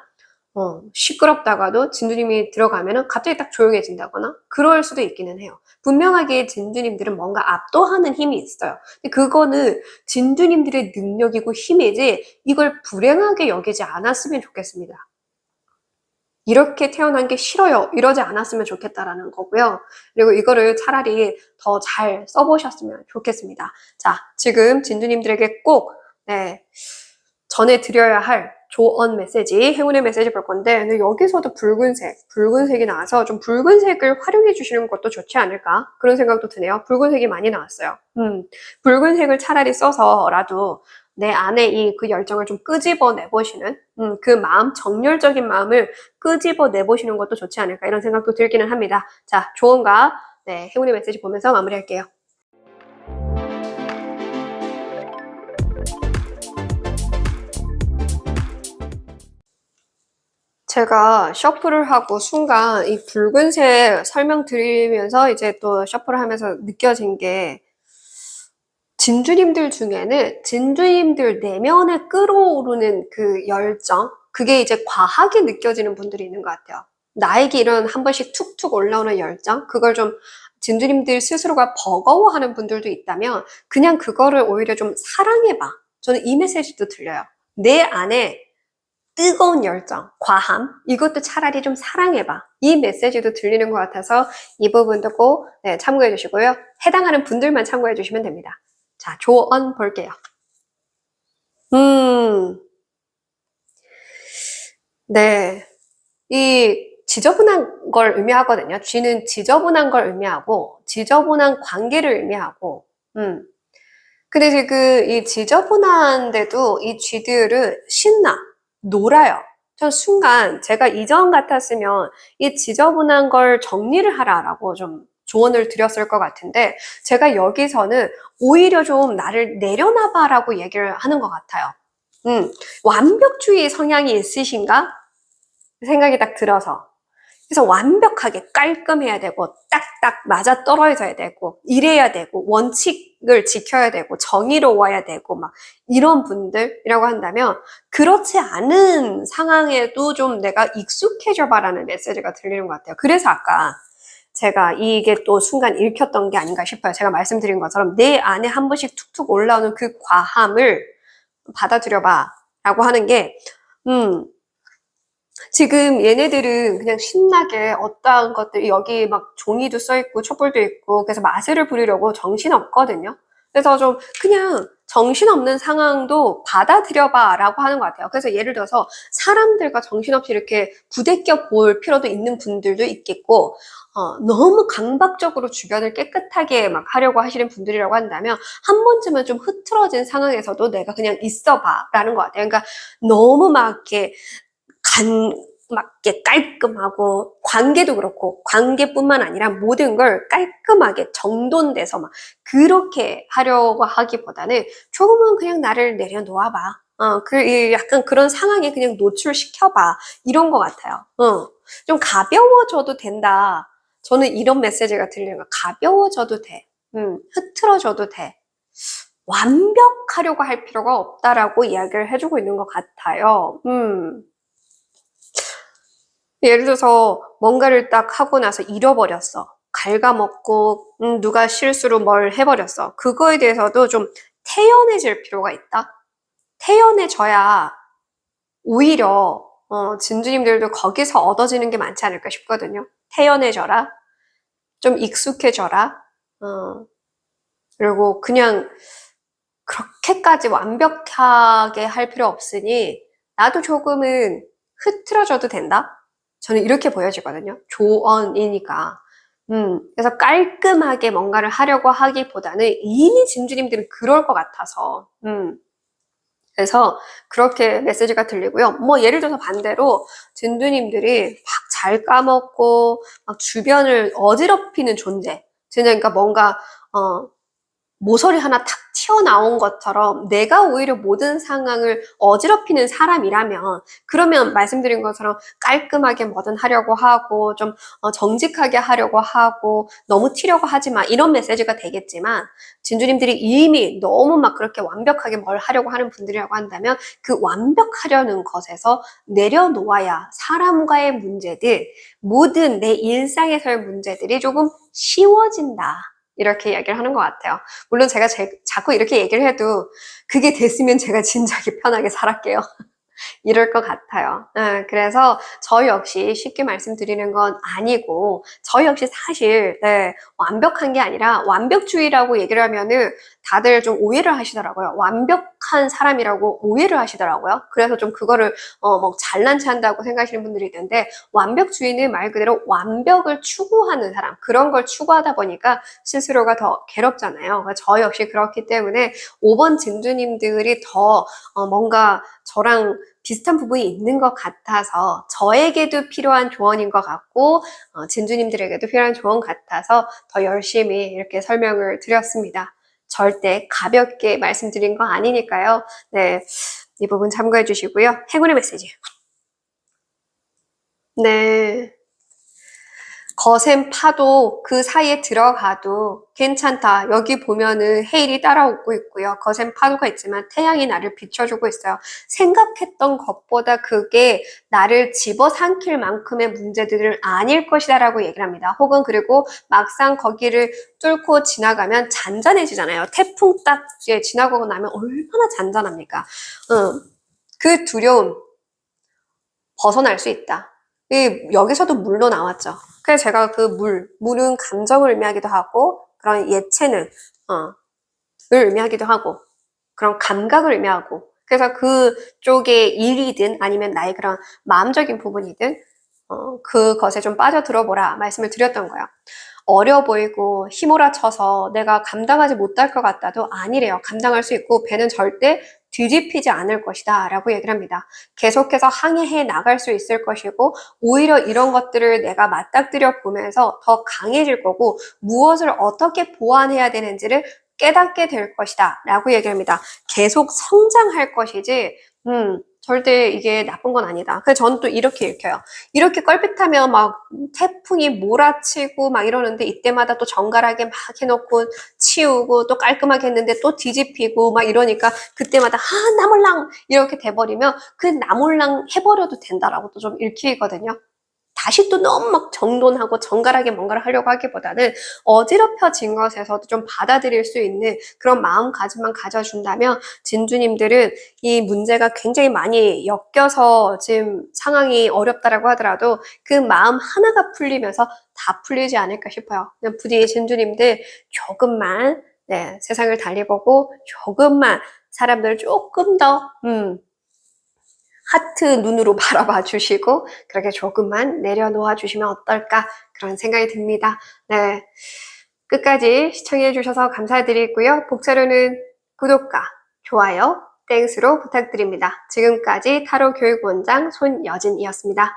[SPEAKER 1] 시끄럽다가도 진주님이 들어가면은 갑자기 딱 조용해진다거나 그럴 수도 있기는 해요. 분명하게 진주님들은 뭔가 압도하는 힘이 있어요. 근데 그거는 진주님들의 능력이고 힘이지 이걸 불행하게 여기지 않았으면 좋겠습니다. 이렇게 태어난 게 싫어요. 이러지 않았으면 좋겠다라는 거고요. 그리고 이거를 차라리 더 잘 써보셨으면 좋겠습니다. 자, 지금 진주님들에게 꼭 전해드려야 할 조언 메시지, 행운의 메시지 볼 건데 근데 여기서도 붉은색이 나와서 좀 붉은색을 활용해 주시는 것도 좋지 않을까 그런 생각도 드네요. 붉은색이 많이 나왔어요. 붉은색을 차라리 써서라도 내 안에 그 열정을 좀 끄집어내 보시는 그 마음, 정열적인 마음을 끄집어내 보시는 것도 좋지 않을까 이런 생각도 들기는 합니다. 자, 조언과 행운의 메시지 보면서 마무리할게요. 제가 셔플을 하고 순간 이 붉은색 설명드리면서 이제 또 셔플을 하면서 느껴진 게 진주님들 중에는 진주님들 내면에 끌어오르는 그 열정, 그게 이제 과하게 느껴지는 분들이 있는 것 같아요. 나에게 이런 한 번씩 툭툭 올라오는 열정, 그걸 좀 진주님들 스스로가 버거워하는 분들도 있다면 그냥 그거를 오히려 좀 사랑해봐. 저는 이 메시지도 들려요. 내 안에 뜨거운 열정, 과함, 이것도 차라리 좀 사랑해봐. 이 메시지도 들리는 것 같아서 이 부분도 꼭 참고해 주시고요. 해당하는 분들만 참고해 주시면 됩니다. 자, 조언 볼게요. 네. 이 지저분한 걸 의미하거든요. 쥐는 지저분한 걸 의미하고, 지저분한 관계를 의미하고, 근데 이제 이 지저분한데도 이 쥐들은 신나, 놀아요. 전 순간 제가 이전 같았으면 이 지저분한 걸 정리를 하라라고 좀 조언을 드렸을 것 같은데 제가 여기서는 오히려 좀 나를 내려놔봐라고 얘기를 하는 것 같아요. 완벽주의 성향이 있으신가? 생각이 딱 들어서. 그래서 완벽하게 깔끔해야 되고 딱딱 맞아 떨어져야 되고 이래야 되고 원칙을 지켜야 되고 정의로워야 되고 막 이런 분들이라고 한다면 그렇지 않은 상황에도 좀 내가 익숙해져 봐라는 메시지가 들리는 것 같아요. 그래서 아까 제가 이게 또 순간 읽혔던 게 아닌가 싶어요. 제가 말씀드린 것처럼 내 안에 한 번씩 툭툭 올라오는 그 과함을 받아들여 봐 라고 하는 게 지금 얘네들은 그냥 신나게 어떠한 것들 여기 막 종이도 써있고 촛불도 있고 그래서 마술을 부리려고 정신없거든요. 그래서 좀 그냥 정신없는 상황도 받아들여봐 라고 하는 것 같아요. 그래서 예를 들어서 사람들과 정신없이 이렇게 부대껴 볼 필요도 있는 분들도 있겠고 너무 강박적으로 주변을 깨끗하게 막 하려고 하시는 분들이라고 한다면 한 번쯤은 좀 흐트러진 상황에서도 내가 그냥 있어봐 라는 것 같아요. 그러니까 너무 막 이렇게 맞게 깔끔하고 관계도 그렇고 관계뿐만 아니라 모든 걸 깔끔하게 정돈돼서 막 그렇게 하려고 하기보다는 조금은 그냥 나를 내려놓아봐. 약간 그런 상황에 그냥 노출시켜봐. 이런 것 같아요. 좀 가벼워져도 된다. 저는 이런 메시지가 들리는 거. 가벼워져도 돼. 흐트러져도 돼. 완벽하려고 할 필요가 없다라고 이야기를 해주고 있는 것 같아요. 예를 들어서 뭔가를 딱 하고 나서 잃어버렸어. 갉아먹고 누가 실수로 뭘 해버렸어. 그거에 대해서도 좀 태연해질 필요가 있다. 태연해져야 오히려 진주님들도 거기서 얻어지는 게 많지 않을까 싶거든요. 태연해져라. 좀 익숙해져라. 그리고 그냥 그렇게까지 완벽하게 할 필요 없으니 나도 조금은 흐트러져도 된다? 저는 이렇게 보여지거든요. 조언이니까. 그래서 깔끔하게 뭔가를 하려고 하기보다는 이미 진주님들은 그럴 것 같아서. 그래서 그렇게 메시지가 들리고요. 뭐 예를 들어서 반대로 진주님들이 막 잘 까먹고 막 주변을 어지럽히는 존재. 그러니까 뭔가 모서리 하나 탁 튀어나온 것처럼 내가 오히려 모든 상황을 어지럽히는 사람이라면 그러면 말씀드린 것처럼 깔끔하게 뭐든 하려고 하고 좀 정직하게 하려고 하고 너무 튀려고 하지 마 이런 메시지가 되겠지만 진주님들이 이미 너무 막 그렇게 완벽하게 뭘 하려고 하는 분들이라고 한다면 그 완벽하려는 것에서 내려놓아야 사람과의 문제들 모든 내 일상에서의 문제들이 조금 쉬워진다. 이렇게 이야기를 하는 것 같아요. 물론 제가 자꾸 이렇게 얘기를 해도 그게 됐으면 제가 진작에 편하게 살았게요. 이럴 것 같아요. 그래서 저 역시 쉽게 말씀드리는 건 아니고 저 역시 사실 완벽한 게 아니라 완벽주의라고 얘기를 하면은 다들 좀 오해를 하시더라고요. 완벽한 사람이라고 오해를 하시더라고요. 그래서 좀 그거를 뭐 잘난 체한다고 생각하시는 분들이 있는데 완벽주의는 말 그대로 완벽을 추구하는 사람 그런 걸 추구하다 보니까 스스로가 더 괴롭잖아요. 저 역시 그렇기 때문에 5번 진주님들이 더 뭔가 저랑 비슷한 부분이 있는 것 같아서 저에게도 필요한 조언인 것 같고 진주님들에게도 필요한 조언 같아서 더 열심히 이렇게 설명을 드렸습니다. 절대 가볍게 말씀드린 거 아니니까요. 네, 이 부분 참고해 주시고요. 행운의 메시지. 네. 거센 파도 그 사이에 들어가도 괜찮다. 여기 보면은 헤일이 따라오고 있고요. 거센 파도가 있지만 태양이 나를 비춰주고 있어요. 생각했던 것보다 그게 나를 집어삼킬 만큼의 문제들은 아닐 것이다 라고 얘기를 합니다. 혹은 그리고 막상 거기를 뚫고 지나가면 잔잔해지잖아요. 태풍 딱 지나가고 나면 얼마나 잔잔합니까? 그 두려움 벗어날 수 있다. 여기서도 물로 나왔죠. 그래서 제가 그 물은 감정을 의미하기도 하고 그런 예체능을 의미하기도 하고 그런 감각을 의미하고 그래서 그쪽의 일이든 아니면 나의 그런 마음적인 부분이든 그것에 좀 빠져들어 보라 말씀을 드렸던 거예요. 어려 보이고 휘몰아쳐서 내가 감당하지 못할 것 같다도 아니래요. 감당할 수 있고 배는 절대 뒤집히지 않을 것이다 라고 얘기를 합니다. 계속해서 항해해 나갈 수 있을 것이고 오히려 이런 것들을 내가 맞닥뜨려 보면서 더 강해질 거고 무엇을 어떻게 보완해야 되는지를 깨닫게 될 것이다 라고 얘기합니다. 계속 성장할 것이지 절대 이게 나쁜 건 아니다. 그래서 저는 또 이렇게 읽혀요. 이렇게 껄핏하면 막 태풍이 몰아치고 막 이러는데 이때마다 또 정갈하게 막 해놓고 치우고 또 깔끔하게 했는데 또 뒤집히고 막 이러니까 그때마다 나몰랑 이렇게 돼버리면 그 나몰랑 해버려도 된다라고 또 좀 읽히거든요. 다시 또 너무 막 정돈하고 정갈하게 뭔가를 하려고 하기보다는 어지럽혀진 것에서도 좀 받아들일 수 있는 그런 마음가짐만 가져준다면 진주님들은 이 문제가 굉장히 많이 엮여서 지금 상황이 어렵다라고 하더라도 그 마음 하나가 풀리면서 다 풀리지 않을까 싶어요. 그냥 부디 진주님들 조금만 세상을 달리보고 조금만 사람들을 조금 더 하트 눈으로 바라봐 주시고 그렇게 조금만 내려놓아 주시면 어떨까 그런 생각이 듭니다. 네, 끝까지 시청해 주셔서 감사드리고요. 복사로는 구독과 좋아요, 땡스로 부탁드립니다. 지금까지 타로 교육원장 손여진이었습니다.